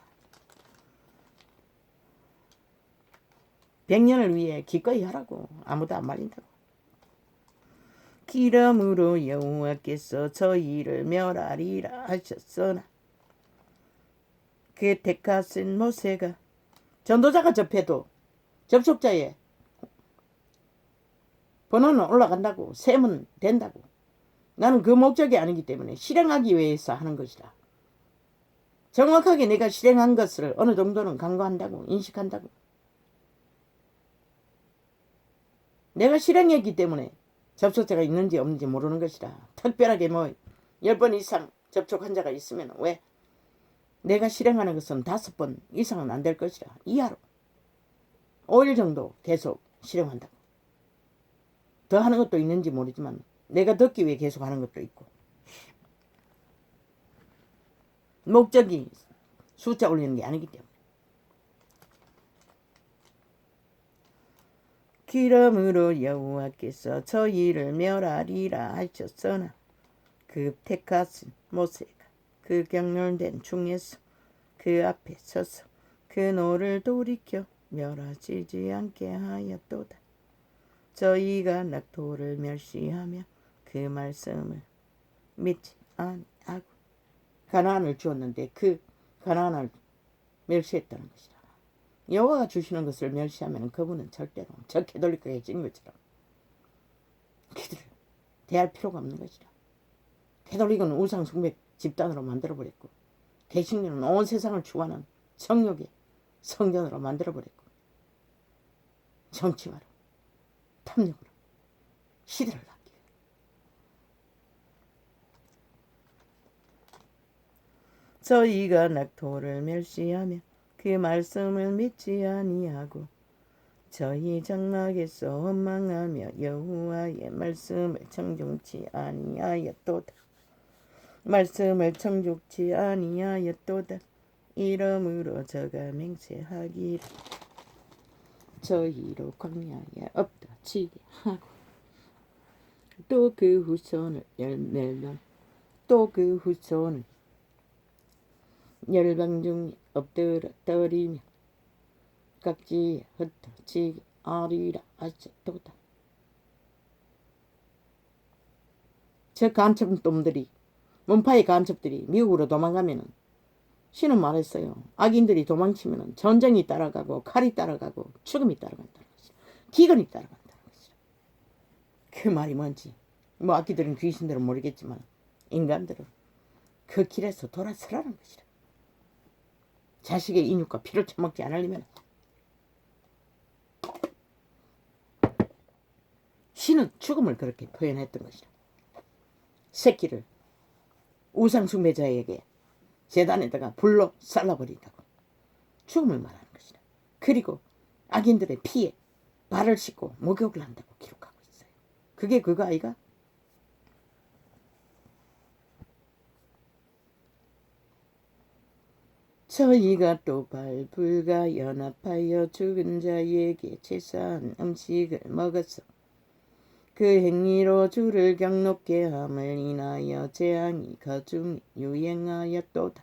A: 100년을 위해 기꺼이 하라고. 아무도 안 말린다고. 기름으로 여호와께서 저희를 멸하리라 하셨으나 그 택하신 모세가 전도자가 접해도 접촉자의 번호는 올라간다고. 셈은 된다고. 나는 그 목적이 아니기 때문에 실행하기 위해서 하는 것이다. 정확하게 내가 실행한 것을 어느 정도는 간과한다고. 인식한다고. 내가 실행했기 때문에 접촉자가 있는지 없는지 모르는 것이다. 특별하게 뭐 10번 이상 접촉한 자가 있으면 왜? 내가 실행하는 것은 5번 이상은 안 될 것이다. 이하로 5일 정도 계속 실행한다고. 더 하는 것도 있는지 모르지만 내가 듣기 위해 계속 하는 것도 있고. 목적이 숫자 올리는 게 아니기 때문에. 기름으로 여호와께서 저희를 멸하리라 하셨으나 그 택하신 모세가 그 경멸된 중에서 그 앞에 서서 그 노를 돌이켜 멸하시지 않게 하였도다. 저희가 낙토를 멸시하며 그 말씀을 믿지 아니하고. 가나안을 주었는데 그 가나안을 멸시했다는 것이다. 여호와가 주시는 것을 멸시하면 그분은 절대로 적게 돌릴 거에 찐 것처럼 그들을 대할 필요가 없는 것이다. 캐톨릭은 우상 숭배 집단으로 만들어버렸고, 개신교는 온 세상을 추구하는 성욕의 성전으로 만들어버렸고, 정치화로 탐욕으로 시대를 놨기. 저희가 낙토를 멸시하며 그 말씀을 믿지 아니하고 저희 장막에서 원망하며 여호와의 말씀을 청종치 아니하였도다. 말씀을 청종치 아니하였도다. 이러므로 저가 맹세하기를 저희로 광야에 엎드치게 하고 또 그 후손을 멸면 또 그 후손을 열방 중에 엎드러뜨리며 각지에 흩어지게 하리라 하셨도다. 저 간첩놈들이, 문파의 간첩들이 미국으로 도망가면은 신은 말했어요. 악인들이 도망치면은 전쟁이 따라가고 칼이 따라가고 죽음이 따라간다는 것이다. 기근이 따라간다는 것이다. 그 말이 뭔지 뭐 악기들은 귀신들은 모르겠지만 인간들은 그 길에서 돌아서라는 것이다. 자식의 인육과 피를 처먹지 않으려면 신은 죽음을 그렇게 표현했던 것이다. 새끼를 우상숭배자에게 제단에다가 불로 쌀라버린다고 죽음을 말하는 것이다. 그리고 악인들의 피에 발을 씻고 목욕을 한다고 기록하고 있어요. 그게 그거 아이가? 저희가 또 발불과 연합하여 죽은 자에게 제사한 음식을 먹었어. 그 행위로 주를 경롭게 함을 인하여 재앙이 거중에 유행하였도다.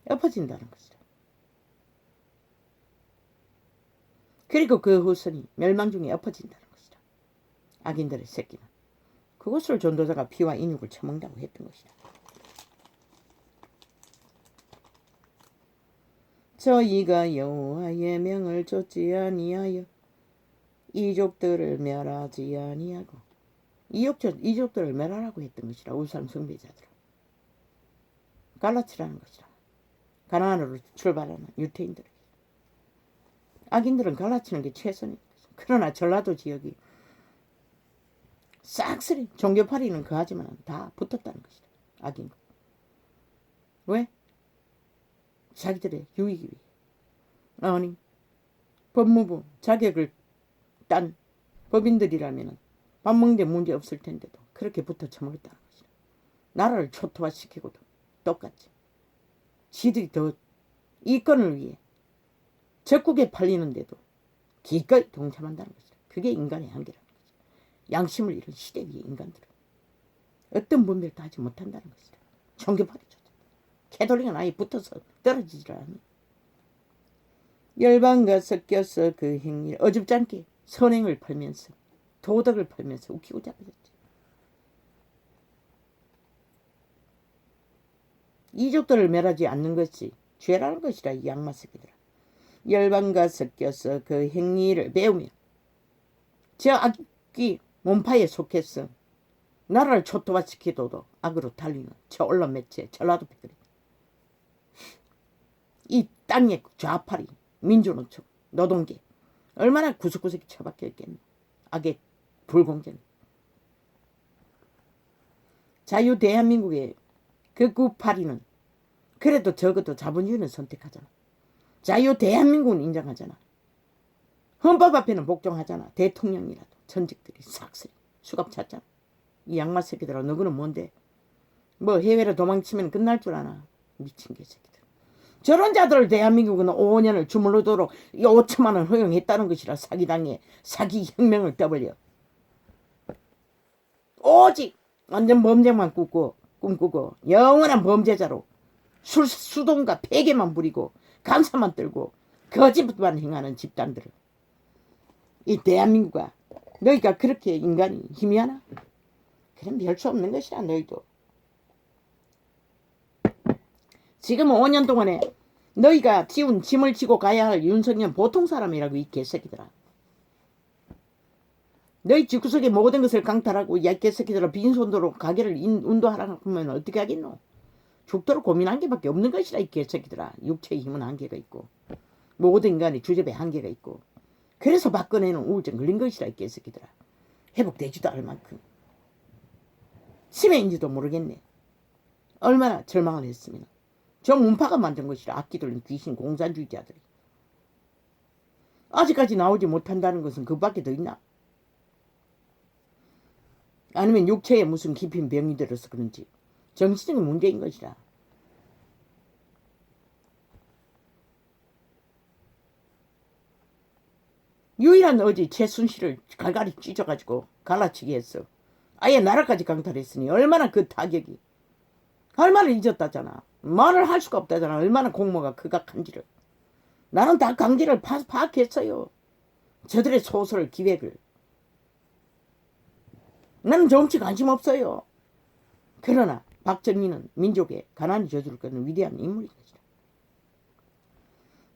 A: 엎어진다는 것이다. 그리고 그 후손이 멸망 중에 엎어진다는 것이다. 악인들의 새끼는 그것을 전도자가 피와 인육을 처먹는다고 했던 것이다. 저희가 여호와의 명을 좇지 아니하여 이족들을 멸하지 아니하고 이족들을 멸하라고 했던 것이라. 우상 숭배자들 갈라치라는 것이라. 가나안으로 출발하는 유태인들에게 악인들은 갈라치는 게 최선입니다. 그러나 전라도 지역이 싹쓸이 종교파리는 그하지만 다 붙었다는 것이다. 악인. 왜? 자기들의 유익이 위해. 아니 법무부 자격을 딴 법인들이라면 밥 먹는데 문제 없을 텐데도 그렇게 붙어 처먹었다는 것이다. 나라를 초토화시키고도 똑같지. 지들이 더 이권을 위해 적국에 팔리는데도 기꺼이 동참한다는 것이다. 그게 인간의 한계라는 것이다. 양심을 잃은 시대 위의 인간들은 어떤 분별도 하지 못한다는 것이다. 종교파리죠. 캐톨릭은 아예 붙어서 떨어지질 않아. 열방과 섞여서 그 행위를 어줍지 않게 선행을 펼면서 도덕을 펼면서 웃기고 잡아졌지. 이족들을 멸하지 않는 것이 죄라는 것이라. 이 악마 새끼들아. 열방과 섞여서 그 행위를 배우며 저 악기 몸파에 속해서 나라를 초토화시키도록 악으로 달리는 저 언론 매체 전라도 패거리. 이 땅의 좌파리 민주노총 노동계 얼마나 구석구석에 처박혀 있겠노. 악의 불공정. 자유 대한민국의 극우 파리는 그래도 적어도 자본주의는 선택하잖아. 자유 대한민국은 인정하잖아. 헌법 앞에는 복종하잖아. 대통령이라도 전직들이 싹쓸이 수갑 찼잖아. 이 양마 새끼들아, 너그는 뭔데? 뭐 해외로 도망치면 끝날 줄 아나? 미친 개새끼들. 저런 자들을 대한민국은 5년을 주물르도록 5천만 원 허용했다는 것이라. 사기당해 사기 혁명을 떠벌려. 오직 완전 범죄만 꿈꾸고 영원한 범죄자로 수동과 폐괴만 부리고 감사만 떨고 거짓만 행하는 집단들을. 이 대한민국아, 너희가 그렇게 인간이 희미하나? 그럼 별 수 없는 것이라. 너희도 지금 5년 동안에 너희가 지운 짐을 지고 가야 할 윤석열 보통 사람이라고. 이 개새끼들아. 너희 집구석에 모든 것을 강탈하고 이 개새끼들아 빈손으로 가게를 운동하라고 하면 어떻게 하겠노? 죽도록 고민한 게밖에 없는 것이라. 이 개새끼들아. 육체의 힘은 한계가 있고 모든 인간의 주접에 한계가 있고 그래서 박근혜는 우울증 걸린 것이라. 이 개새끼들아. 회복되지도 않을 만큼 치매인지도 모르겠네. 얼마나 절망을 했으면. 저 문파가 만든 것이라. 악기들은 귀신 공산주의자들이. 아직까지 나오지 못한다는 것은 그밖에 더 있나? 아니면 육체에 무슨 깊은 병이 들어서 그런지 정신적인 문제인 것이라. 유일한 어지 최순실을 갈갈이 찢어가지고 갈라치기 했어. 아예 나라까지 강탈했으니 얼마나 그 타격이. 할 말을 잊었다잖아. 말을 할 수가 없다잖아. 얼마나 공모가 극악한지를. 나는 다 강제를 파악했어요. 저들의 소설 기획을. 나는 정치 관심 없어요. 그러나 박정희는 민족의 가난이 저주를 끄는 위대한 인물인 것이다.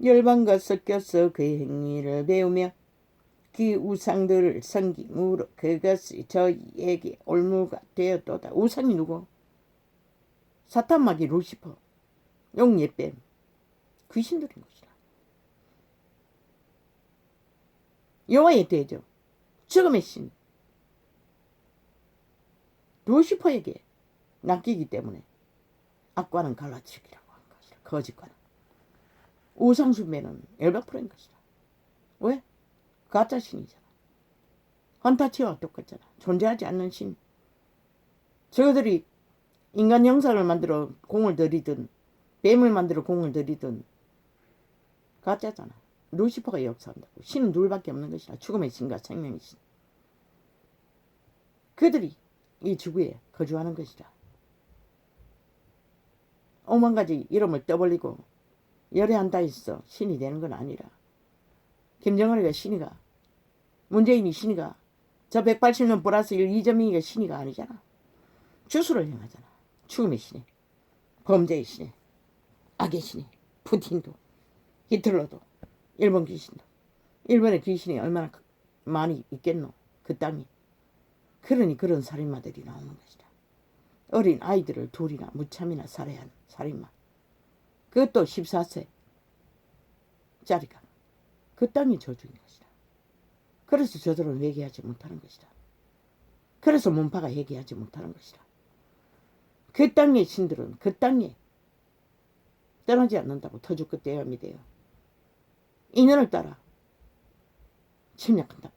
A: 열방과 섞여서 그의 행위를 배우며 그 우상들을 섬김으로 그것이 저희에게 올무가 되었도다. 우상이 누구? 사탄마귀 루시퍼, 용예뱀, 귀신들인 것이라. 여호와의 대적, 죽음의 신, 루시퍼에게 낚이기 때문에 악과는 갈라치기라고 하는 것이라. 거짓과는. 우상숭배는 열박프로인 것이라. 왜? 가짜 신이잖아. 헌타치와 똑같잖아. 존재하지 않는 신. 저들이 인간 형상을 만들어 공을 들이든 뱀을 만들어 공을 들이든 가짜잖아. 루시퍼가 역사한다고. 신은 둘밖에 없는 것이라. 죽음의 신과 생명의 신. 그들이 이 지구에 거주하는 것이라. 오만 가지 이름을 떠벌리고 열애한다 있어 신이 되는 건 아니라. 김정은이가 신이가, 문재인이 신이가, 저 180년 플러스 1 이재명이가 신이가 아니잖아. 주수를 행하잖아. 죽음의 신이, 범죄의 신이, 악의 신이, 푸틴도, 히틀러도, 일본 귀신도. 일본의 귀신이 얼마나 많이 있겠노, 그 땅에. 그러니 그런 살인마들이 나오는 것이다. 어린 아이들을 둘이나 무참이나 살해한 살인마. 그것도 14세짜리가 그 땅이 저주인 것이다. 그래서 저들은 회개하지 못하는 것이다. 그래서 문파가 회개하지 못하는 것이다. 그 땅의 신들은 그 땅에 떠나지 않는다고. 터죽 끝대야 믿어요. 인연을 따라 침략한다고.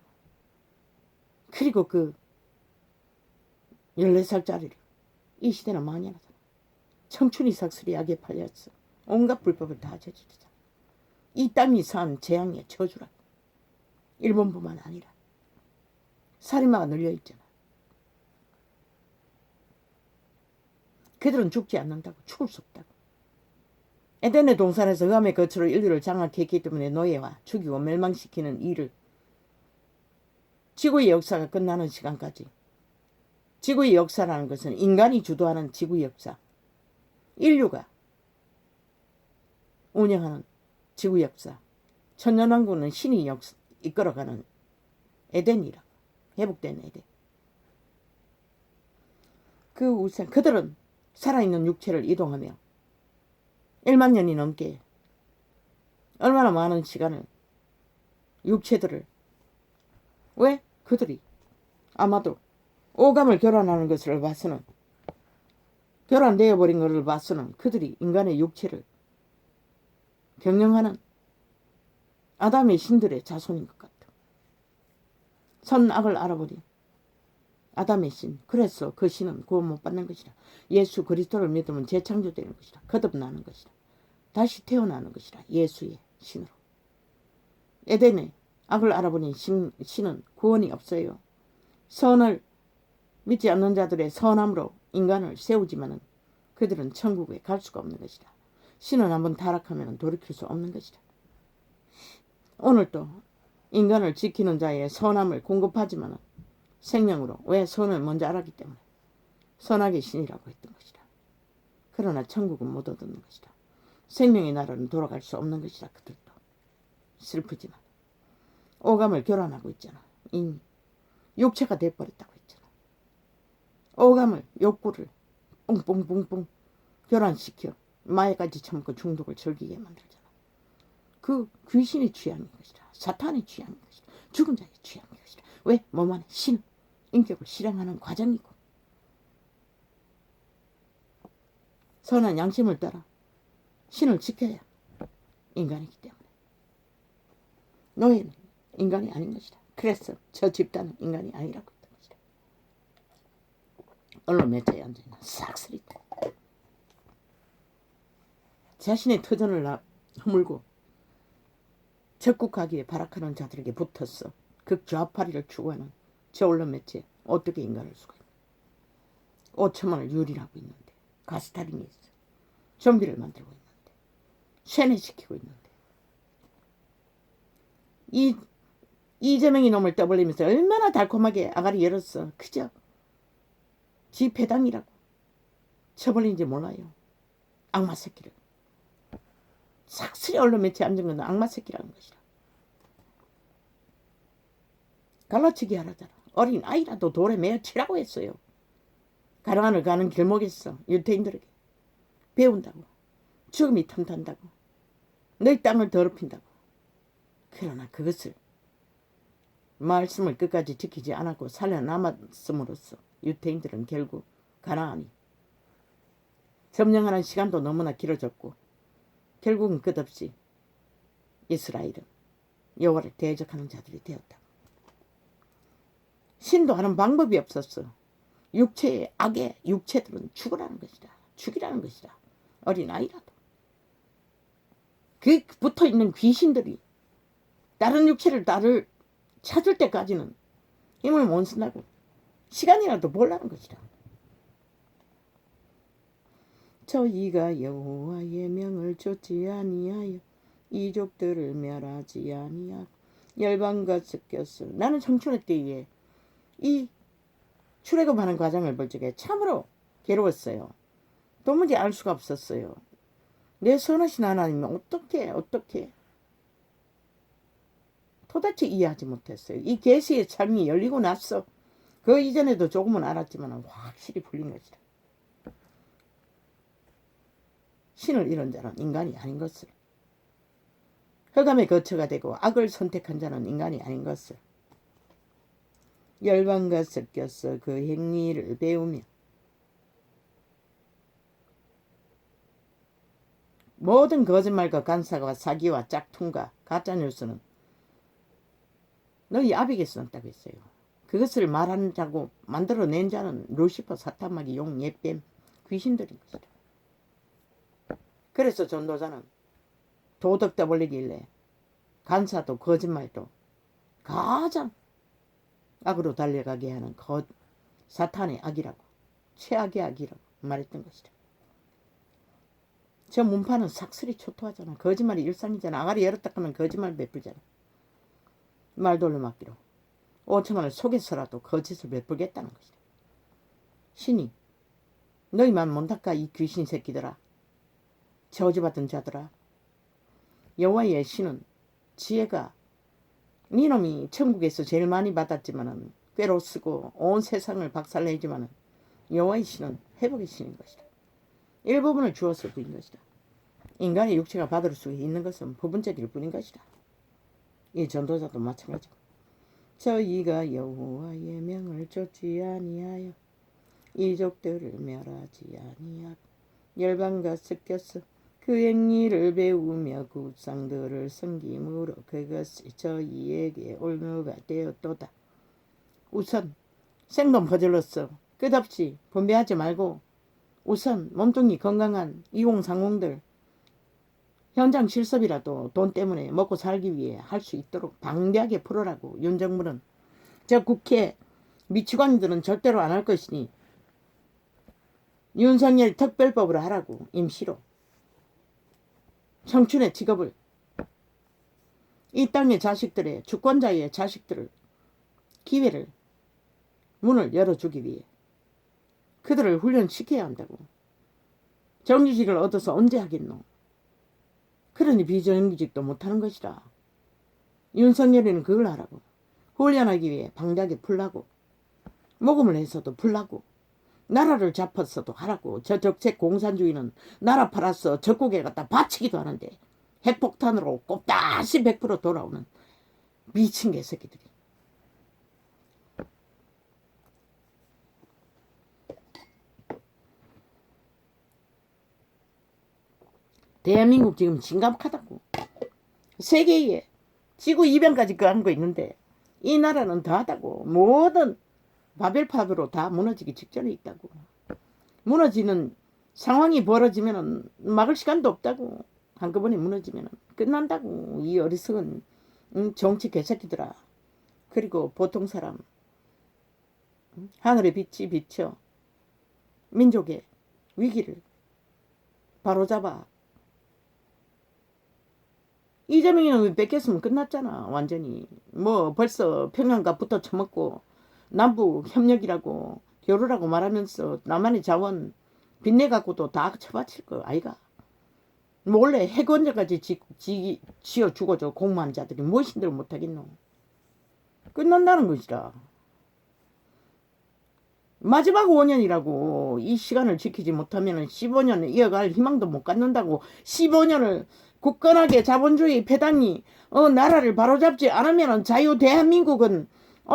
A: 그리고 그 14살짜리를 이 시대는 망연하잖아. 청춘이 삭슬이하게 팔렸어. 온갖 불법을 다 저지르잖아. 이 땅이 산 재앙의 저주라고. 일본뿐만 아니라 살인마가 널려있잖아. 그들은 죽지 않는다고. 죽을 수 없다고. 에덴의 동산에서 흑암의 거처로 인류를 장악했기 때문에 노예와 죽이고 멸망시키는 일을 지구의 역사가 끝나는 시간까지. 지구의 역사라는 것은 인간이 주도하는 지구의 역사, 인류가 운영하는 지구 역사, 천년왕국은 신이 이끌어가는 에덴이라. 회복된 에덴. 그 우생, 그들은 살아있는 육체를 이동하며 1만 년이 넘게 얼마나 많은 시간을 육체들을, 왜? 그들이 아마도 오감을 교란하는 것을 봐서는, 교란되어 버린 것을 봐서는 그들이 인간의 육체를 경영하는 아담의 신들의 자손인 것 같아. 선악을 알아버린 아담의 신. 그래서 그 신은 구원 못 받는 것이라. 예수 그리스도를 믿으면 재창조되는 것이라. 거듭나는 것이라. 다시 태어나는 것이라. 예수의 신으로. 에덴의 악을 알아버린 신은 구원이 없어요. 선을 믿지 않는 자들의 선함으로 인간을 세우지만은 그들은 천국에 갈 수가 없는 것이다. 신은 한번 타락하면 돌이킬 수 없는 것이다. 오늘도 인간을 지키는 자의 선함을 공급하지만은 생명으로, 왜? 선을 먼저 알았기 때문에 선악의 신이라고 했던 것이다. 그러나 천국은 못 얻는 것이다. 생명의 나라는 돌아갈 수 없는 것이다. 그들도 슬프지만 오감을 교란하고 있잖아. 이미 육체가 돼버렸다고 했잖아. 오감을, 욕구를 뿡뿡뿡뿡 교란시켜 마약까지 처먹고 중독을 즐기게 만들잖아. 그 귀신의 취향인 것이다. 사탄의 취향인 것이다. 죽은 자의 취향인 것이다. 왜? 몸 안에 신, 인격을 실행하는 과정이고, 선한 양심을 따라 신을 지켜야 인간이기 때문에. 노예는 인간이 아닌 것이다. 그래서 저 집단은 인간이 아니라고 했던 것이다. 언론 매체에 앉아있는 싹쓸이다. 자신의 터전을 허물고 적국하기에 발악하는 자들에게 붙었어. 극좌파리를 추구하는 저 언론 매체. 어떻게 인간을 수가 있나. 5천만을 유린하고 있는데, 가스타링이 있어. 좀비를 만들고 있는데, 세뇌시키고 있는데, 이재명이 놈을 떠벌리면서 얼마나 달콤하게 아가리 열었어. 그저 지 배당이라고 쳐벌린지 몰라요. 악마 새끼를. 삭슬이 언론 매체에 앉은 건 악마 새끼라는 것이라. 갈라치기 하라잖아. 어린 아이라도 돌에 매어 치라고 했어요. 가랑안을 가는 길목에서 유태인들에게 배운다고. 죽음이 틈탄다고. 너희 땅을 더럽힌다고. 그러나 그것을 말씀을 끝까지 지키지 않았고 살려남았음으로써 유태인들은 결국 가나안이 점령하는 시간도 너무나 길어졌고 결국은 끝없이 이스라엘은 여호와를 대적하는 자들이 되었다. 신도 하는 방법이 없었어. 육체의 악의 육체들은 죽으라는 것이다. 죽이라는 것이다. 어린아이라도. 그 붙어있는 귀신들이 다른 육체를 나를 찾을 때까지는 힘을 못 쓴다고. 시간이라도 보려는 것이다. 저희가 여호와의 명을 좇지 아니하여 이족들을 멸하지 아니하고 열방과 섞였어. 나는 청춘의 때에 이 출애굽하는 과정을 볼 적에 참으로 괴로웠어요. 도무지 알 수가 없었어요. 내 선하신 하나님이 어떻게 도대체 이해하지 못했어요. 이 계시의 창이 열리고 나서 그 이전에도 조금은 알았지만 확실히 풀린 것이다. 신을 잃은 자는 인간이 아닌 것을, 흑암의 거처가 되고 악을 선택한 자는 인간이 아닌 것을, 열방과 섞여서 그 행위를 배우며 모든 거짓말과 간사와 사기와 짝퉁과 가짜뉴스는 너희 아비에게서 났다고 했어요. 그것을 말하는 자고 만들어낸 자는 루시퍼, 사탄마귀, 용, 옛뱀, 귀신들인 것이다. 그래서 전도자는 도덕 떠벌리길래 간사도 거짓말도 가장 악으로 달려가게 하는 사탄의 악이라고, 최악의 악이라고 말했던 것이다. 저 문파는 삭슬이 초토하잖아. 거짓말이 일상이잖아. 아가리 열었다 하면 거짓말 베풀잖아. 말 돌려막기로 5천원을 속여서라도 거짓을 베풀겠다는 것이다. 신이 너희만 못 닦아 이 귀신 새끼들아, 저주받은 자들아. 여호와의 신은 지혜가 니놈이 천국에서 제일 많이 받았지만은 꾀로 쓰고 온 세상을 박살내지만은 여호와의 신은 회복의 신인 것이다. 일부분을 주었을 뿐인 것이다. 인간의 육체가 받을 수 있는 것은 부분적일 뿐인 것이다. 이 전도자도 마찬가지고. 저희가 여호와의 명을 좇지 아니하여 이족들을 멸하지 아니하고 열방과 섞여서 그 행위를 배우며 굿상들을 섬김으로 그것이 저희에게 올무가 되었도다. 우선 생돈 퍼질러서 끝없이 분배하지 말고 우선 몸뚱이 건강한 이공상공들 현장 실습이라도 돈 때문에 먹고 살기 위해 할 수 있도록 방대하게 풀어라고. 윤 정부는 저 국회 미치광이들은 절대로 안 할 것이니 윤석열 특별법으로 하라고. 임시로 청춘의 직업을, 이 땅의 자식들의, 주권자의 자식들을 기회를, 문을 열어주기 위해 그들을 훈련시켜야 한다고. 정규직을 얻어서 언제 하겠노. 그러니 비정규직도 못하는 것이다. 윤석열이는 그걸 하라고. 훈련하기 위해 방대하게 풀라고. 모금을 해서도 풀라고. 나라를 잡았어도 하라고. 저 적색 공산주의는 나라 팔아서 적국에 갖다 바치기도 하는데 핵폭탄으로 꼽다시 100% 돌아오는 미친 개새끼들이. 대한민국 지금 심각하다고. 세계에 지구 이변까지 그 한 거 있는데 이 나라는 더하다고. 모든 바벨탑으로 다 무너지기 직전에 있다고. 무너지는 상황이 벌어지면 막을 시간도 없다고. 한꺼번에 무너지면 끝난다고. 이 어리석은 정치 개새끼들아. 그리고 보통 사람, 하늘의 빛이 비쳐 민족의 위기를 바로잡아. 이재명이는 뺏겼으면 끝났잖아. 완전히. 뭐 벌써 평양과 붙어 처먹고 남북 협력이라고 교류라고 말하면서 남한의 자원 빚내갖고도 다 쳐바칠 거 아이가. 몰래 핵원자까지 지어 죽어줘. 공무원 자들이 무엇인들 못하겠노. 끝난다는 것이다. 마지막 5년이라고. 이 시간을 지키지 못하면 15년을 이어갈 희망도 못 갖는다고. 15년을 굳건하게 자본주의 패당이 나라를 바로잡지 않으면 자유 대한민국은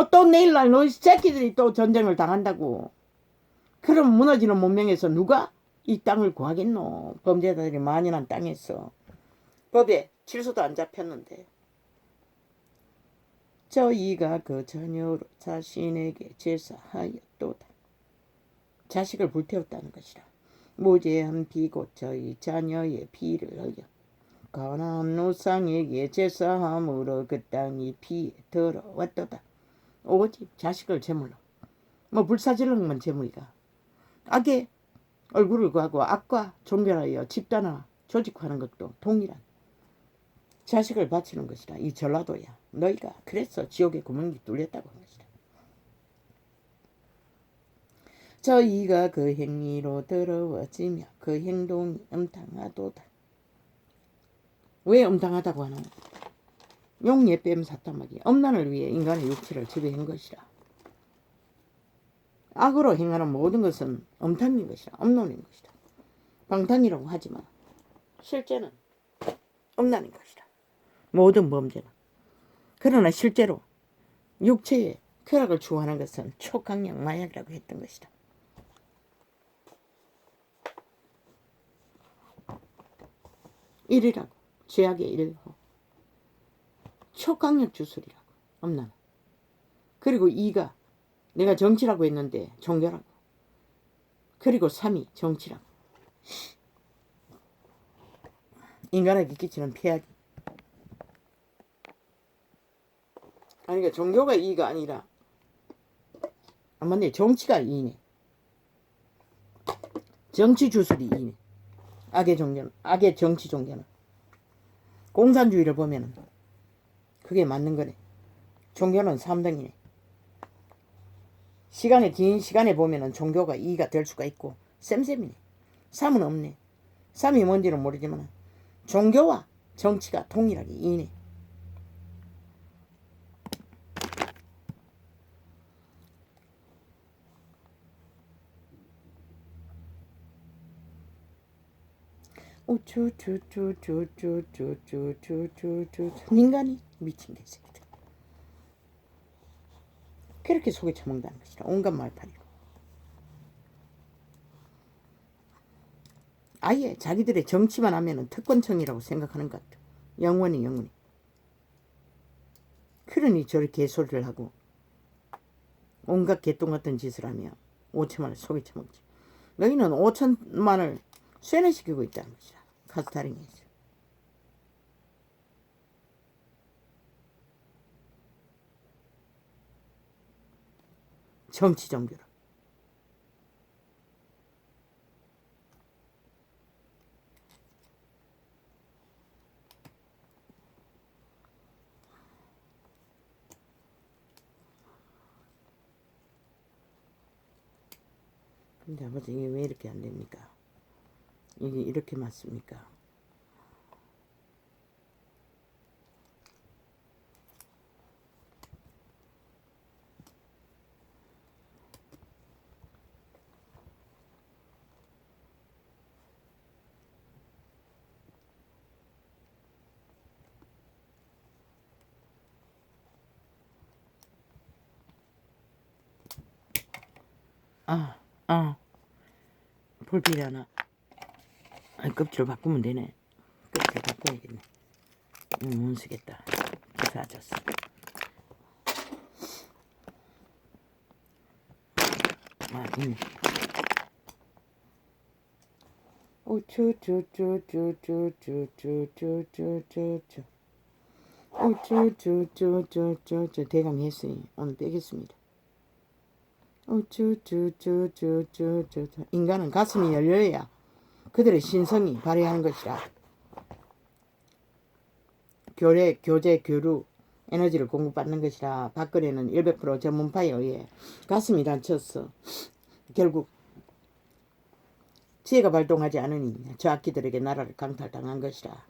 A: 또 내일날 너희 새끼들이 또 전쟁을 당한다고. 그럼 무너지는 문명에서 누가 이 땅을 구하겠노. 범죄자들이 만연한 땅에서. 법에 질서도 안 잡혔는데. 저희가 그 자녀로 자신에게 제사하였도다. 자식을 불태웠다는 것이라. 무죄한 비고 저희 자녀의 피를 흘려 가나안 우상에게 제사함으로 그 땅이 피에 들어왔도다. 오직 자식을 제물로 불사질러만 제물이가 악의 얼굴을 구하고 악과 종결하여 집단화 조직화하는 것도 동일한 자식을 바치는 것이라. 이 전라도야 너희가 그래서 지옥의 구멍이 뚫렸다고 한 것이라. 저희가 그 행위로 더러워지며 그 행동이 음탕하도다. 왜 음탕하다고 하나? 용예 뺨 사타마귀 음란을 위해 인간의 육체를 지배한 것이라. 악으로 행하는 모든 것은 음탕인 것이라. 음란인 것이라. 방탕이라고 하지만 실제는 음란인 것이라. 모든 범죄는. 그러나 실제로 육체의 쾌락을 추구하는 것은 초강력 마약이라고 했던 것이다. 일이라고 죄악의 일호 초강력 주술이라고 음란. 그리고 이가 내가 정치라고 했는데 종교라고. 그리고 3이 정치라고. 인간에게 끼치는 폐악이. 그러니까 종교가 이가 아니라 맞네. 정치가 이네. 정치 주술이 이네. 악의 종교는, 악의 정치 종교는. 공산주의를 보면은 그게 맞는 거네. 종교는 3등이네. 긴 시간에 보면은 종교가 2가 될 수가 있고 쌤쌤이네. 3은 없네. 3이 뭔지는 모르지만 종교와 정치가 동일하게 2네. 인간이 미친 개새끼들. 그렇게 속에 처먹는다는 것이라. 온갖 말팔이로. 아예 자기들의 정치만 하면은 특권층이라고 생각하는 것 같아. 영원히. 그러니 저렇게 개소리를 하고 온갖 개똥 같은 짓을 하며 5천만을 속에 처먹지. 너희는 5천만을 쇠뇌시키고 있다는 것이라. 카스타링에서. 정치 종교로. 근데 아버지 이게 왜 이렇게 안 됩니까? 이게 이렇게 맞습니까? 볼필이 하나. 껍질을 바꾸면 되네. 껍질 바꿔야겠네. 못 쓰겠다. 기사졌어. 대강 했으니 오늘 빼겠습니다. 인간은 가슴이 열려야 그들의 신성이 발휘하는 것이라. 교제, 교류, 에너지를 공급받는 것이라. 박근혜는 100% 전문파에 의해 가슴이 다쳤어. 결국 지혜가 발동하지 않으니 저 악기들에게 나라를 강탈당한 것이라.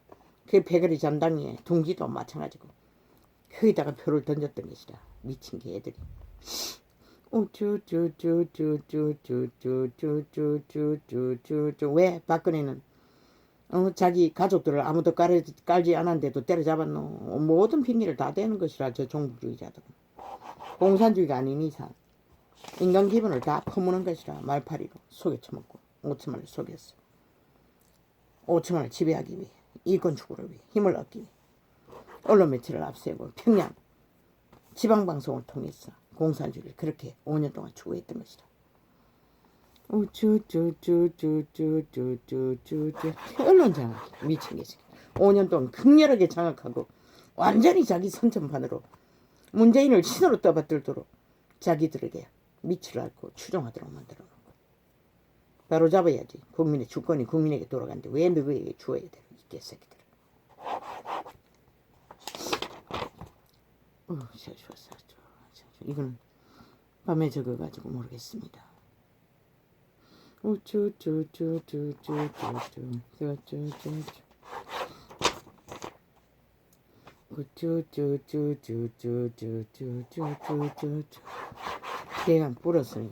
A: 그 패거리 잠당에 둥지도 마찬가지고 거기다가 표를 던졌던 것이라. 미친 개들이. 왜 박근혜는 자기 가족들을 아무도 깔지 않았는데도 때려잡았노. 모든 핑계를 다 대는 것이라. 저 종북주의자들은 공산주의가 아닌 이상 인간 기분을 다 퍼무는 것이라. 말파리로 속에 처먹고 5천만을 속였어. 5천만을 지배하기 위해, 이권 추구를 위해, 힘을 얻기 위해 언론 매체를 앞세우고 평양 지방방송을 통해서 공산주의를 그렇게 5년 동안 추구했던 것이다. 우쭈쭈쭈쭈쭈쭈쭈쭈 언론 장악 미친 게지. 5년 동안 극렬하게 장악하고 완전히 자기 선전판으로 문재인을 신으로 떠받들도록 자기들에게 밑을 앓고 추종하도록 만들어놓고 바로 잡아야지. 국민의 주권이 국민에게 돌아가는데 왜 누구에게 주어야 돼? 이 개새끼들. 이거는 밤에 적어가지고 모르겠습니다. 대강 불었으니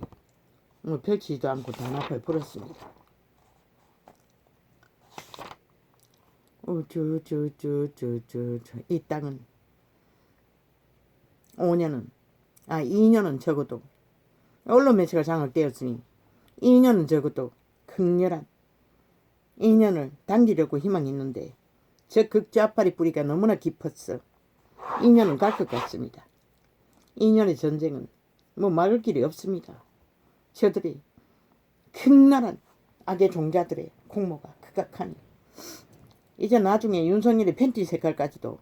A: 뭐 펼치지도 않고 단합을 불었습니다. 이 땅은 2년은 적어도 언론 매체가 장악되었으니 2년은 적어도 극렬한 2년을 당기려고 희망이 있는데 저 극좌파리 뿌리가 너무나 깊었어. 2년은 갈 것 같습니다. 2년의 전쟁은 뭐 막을 길이 없습니다. 저들이 극렬한 악의 종자들의 공모가 극악하니 이제 나중에 윤석열의 팬티 색깔까지도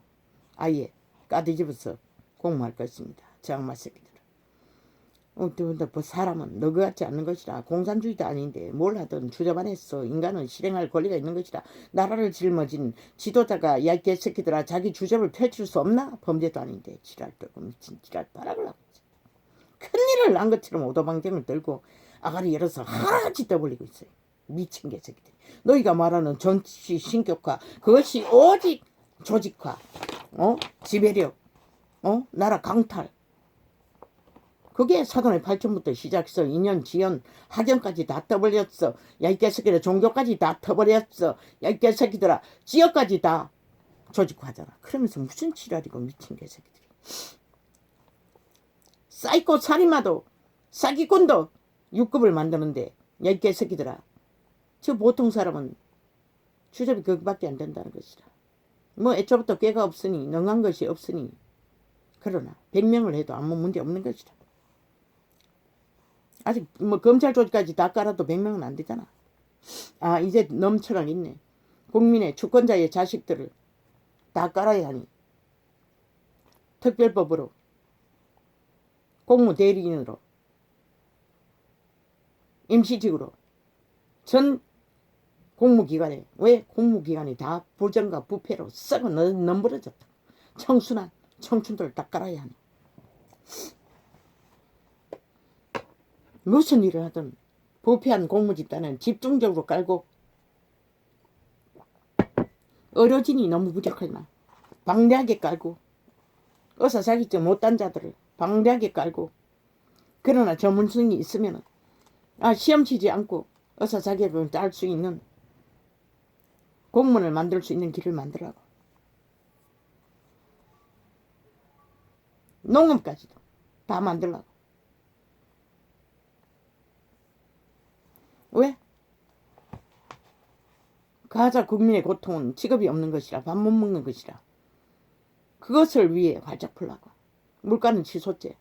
A: 아예 까뒤집어서 공모할 것입니다. 저 악마 새끼들은. 뭐 사람은 너그 같지 않는 것이라. 공산주의도 아닌데 뭘 하든 주저만 했어. 인간은 실행할 권리가 있는 것이라. 나라를 짊어진 지도자가 야 이 개새끼들아 자기 주접을 펼칠 수 없나? 범죄도 아닌데 지랄 떨고 미친 지랄 바락을 하고 있어. 큰일을 난 것처럼 오도방정을 들고 아가리 열어서 하나같이 떠벌리고 있어요. 미친 개새끼들. 너희가 말하는 정치 신격화 그것이 오직 조직화, 지배력, 나라 강탈. 그게 사돈의 발전부터 시작해서 인연, 지연, 학연까지 다 떠버렸어. 야 이 개새끼들아 종교까지 다 터버렸어. 야 이 개새끼들아 지역까지 다 조직화하잖아. 그러면서 무슨 지랄이고 미친 개새끼들이. 사이코 살인마도 사기꾼도 6급을 만드는데 야 이 개새끼들아 저 보통 사람은 주접이 그것밖에 안 된다는 것이라. 뭐 애초부터 꾀가 없으니 능한 것이 없으니 그러나 100명을 해도 아무 문제 없는 것이라. 아직 뭐 검찰 조직까지 다 깔아도 100명은 안 되잖아. 이제 넘쳐랑 있네. 국민의 주권자의 자식들을 다 깔아야 하니 특별법으로 공무대리인으로 임시직으로 전 공무기관에 왜 공무기관이 다 부정과 부패로 썩어 넘버려졌다. 청순한 청춘들 다 깔아야 하니 무슨 일을 하든 부패한 공무집단은 집중적으로 깔고 의료진이 너무 부족하나 방대하게 깔고 의사자격증 못딴 자들을 방대하게 깔고 그러나 전문성이 있으면 시험 치지 않고 의사자격을 딸 수 있는 공무원을 만들 수 있는 길을 만들라고. 농업까지도 다 만들라고. 왜? 가자 국민의 고통은 직업이 없는 것이라 밥 못 먹는 것이라 그것을 위해 활짝 풀라고. 물가는 치솟제.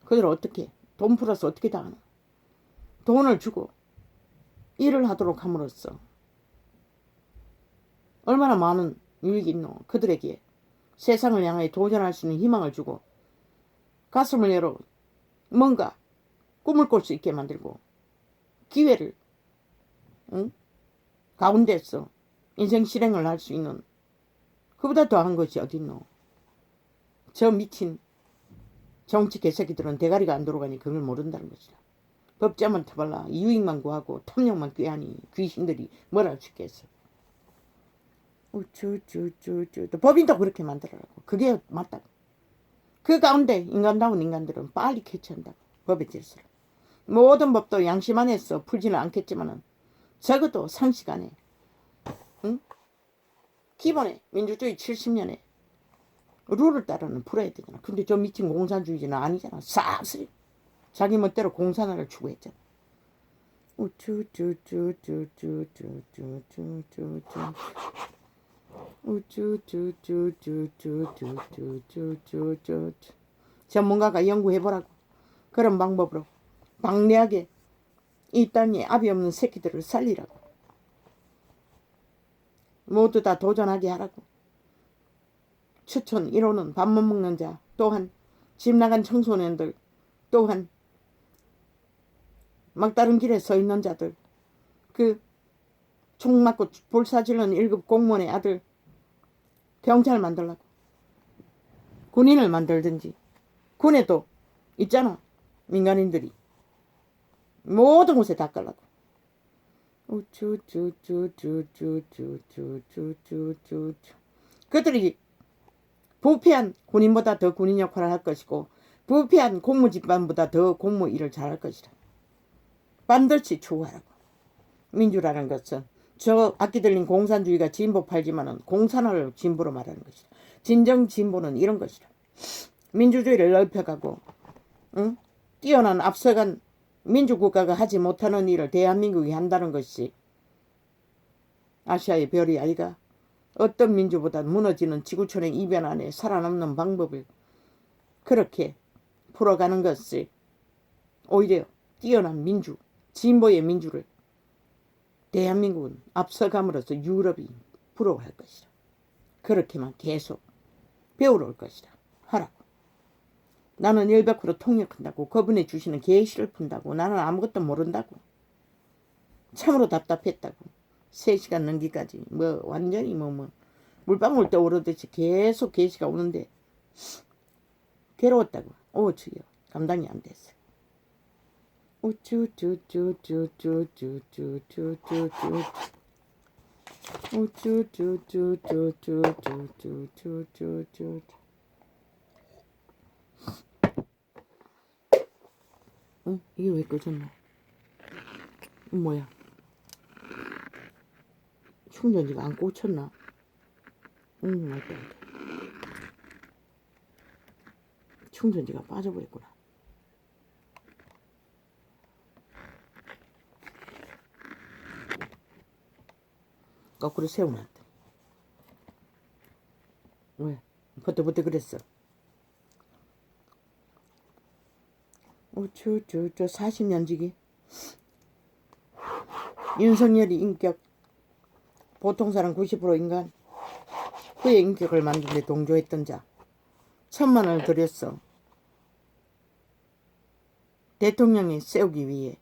A: 그들 어떻게 돈 풀어서 어떻게 다 하나. 돈을 주고 일을 하도록 함으로써 얼마나 많은 유익이 있노. 그들에게 세상을 향해 도전할 수 있는 희망을 주고 가슴을 열어 뭔가 꿈을 꿀 수 있게 만들고 기회를 가운데서 인생 실행을 할 수 있는 그보다 더한 것이 어딨노. 저 미친 정치 개새끼들은 대가리가 안 돌아가니 그걸 모른다는 것이다. 법자만 터발라 유익만 구하고 탐욕만 꾀하니 귀신들이 뭘 할 수 있겠어. 또 법인도 그렇게 만들어라고. 그게 맞다고. 그 가운데 인간다운 인간들은 빨리 캐치한다고. 법의 질서를. 모든 법도 양심 안에서 풀지는 않겠지만은 적어도 상식 안에 기본에 민주주의 70년에 룰을 따르는 풀어야 되잖아. 근데 저 미친 공산주의자는 아니잖아. 싹쓸이 자기 멋대로 공산화를 추구했잖아. 전문가가 연구해보라고. 그런 방법으로 방대하게 이 땅에 압이 없는 새끼들을 살리라고. 모두 다 도전하게 하라고. 추천 1호는 밥 못 먹는 자, 또한 집 나간 청소년들, 또한 막다른 길에 서 있는 자들, 그 총 맞고 불사질른 1급 공무원의 아들, 경찰 만들라고. 군인을 만들든지. 군에도 있잖아, 민간인들이. 모든 곳에 다 깔라고. 우쭈쭈쭈쭈쭈쭈쭈쭈쭈쭈. 그들이 부패한 군인보다 더 군인 역할을 할 것이고 부패한 공무 집안보다 더 공무 일을 잘할 것이다. 반드시 추구하라고. 민주라는 것은 저 악기 들린 공산주의가 진보팔지만은 공산화를 진보로 말하는 것이다. 진정 진보는 이런 것이다. 민주주의를 넓혀가고 뛰어난 앞서간 민주국가가 하지 못하는 일을 대한민국이 한다는 것이 아시아의 별이 아이가. 어떤 민주보다 무너지는 지구촌의 이변 안에 살아남는 방법을 그렇게 풀어가는 것이 오히려 뛰어난 민주, 진보의 민주를 대한민국은 앞서감으로써 유럽이 부러워할 것이다. 그렇게만 계속 배우러 올 것이다. 하라고. 나는 100% 통역한다고. 그분이 주시는 계시를 푼다고. 나는 아무것도 모른다고. 참으로 답답했다고. 3시간 넘기까지 완전히 물방울 떠오르듯이 계속 계시가 오는데 괴로웠다고. 오 주여, 감당이 안 됐어. 우쭈쭈쭈쭈쭈쭈쭈쭈쭈쭈 우쭈쭈쭈쭈쭈쭈쭈쭈쭈. 이게 왜 꺼졌나? 뭐야? 충전지가 안 꽂혔나? 맞다. 충전지가 빠져버렸구나. 거꾸로 세워놨다. 왜? 버텨 그랬어. 저 40년지기. 윤석열이 인격, 보통 사람 90% 인간, 그의 인격을 만드는 데 동조했던 자, 1,000만 원을 들였어. 대통령이 세우기 위해,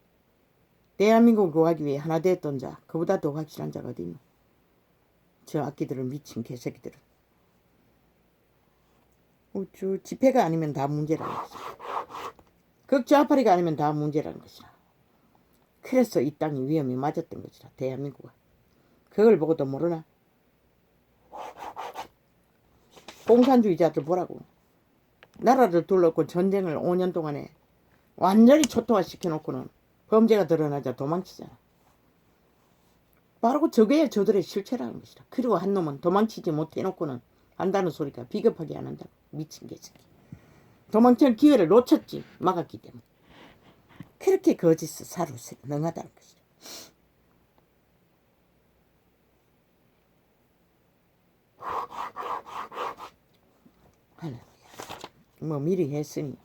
A: 대한민국을 구하기 위해 하나 되었던 자, 그보다 더 확실한 자가 어디 있노? 저 악기들을 미친 개새끼들은. 우쭈, 집회가 아니면 다 문제라는 것이다. 극좌파리가 아니면 다 문제라는 것이다. 그래서 이 땅이 위험에 맞았던 것이다. 대한민국은. 그걸 보고도 모르나? 공산주의자들 보라고. 나라를 둘러고 전쟁을 5년 동안에 완전히 초토화시켜놓고는 범죄가 드러나자 도망치잖아. 바로 저게 저들의 실체라는 것이다. 그리고 한 놈은 도망치지 못해놓고는 한다는 소리가 비겁하게 안 한다고. 미친 개새끼. 도망칠 기회를 놓쳤지. 막았기 때문에. 그렇게 거짓을 사루 능하다는 것이다. 할렐루야. 미리 했으니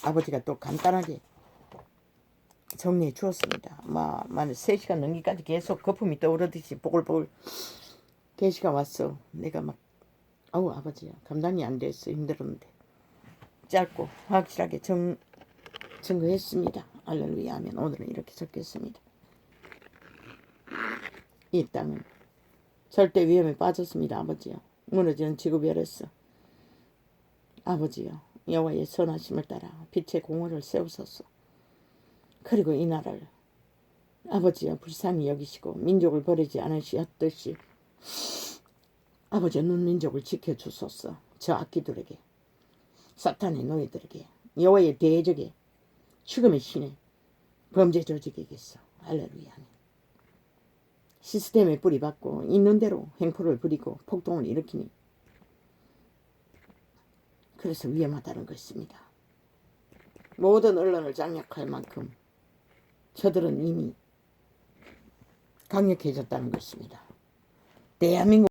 A: 아버지가 또 간단하게 정리해 주었습니다. 만약 3시간 넘기까지 계속 거품이 떠오르듯이 보글보글 계시가 왔어. 내가 아우 아버지야, 감당이 안 됐어. 힘들었는데 짧고 확실하게 증거했습니다. 할렐루야 하면 오늘은 이렇게 적겠습니다. 이 땅은 절대 위험에 빠졌습니다. 아버지요. 무너지는 지구별에서 아버지요, 여호와의 선하심을 따라 빛의 공허를 세우소서. 그리고 이 나라를 아버지여 불쌍히 여기시고 민족을 버리지 않으시었듯이 아버지여 눈민족을 지켜주소서. 저 악기들에게, 사탄의 노예들에게, 여호와의 대적에, 죽음의 신에, 범죄 조직에게서 할렐루야. 시스템에 뿌리박고 있는 대로 횡포를 부리고 폭동을 일으키니 그래서 위험하다는 것입니다. 모든 언론을 장악할 만큼 저들은 이미 강력해졌다는 것입니다. 대한민국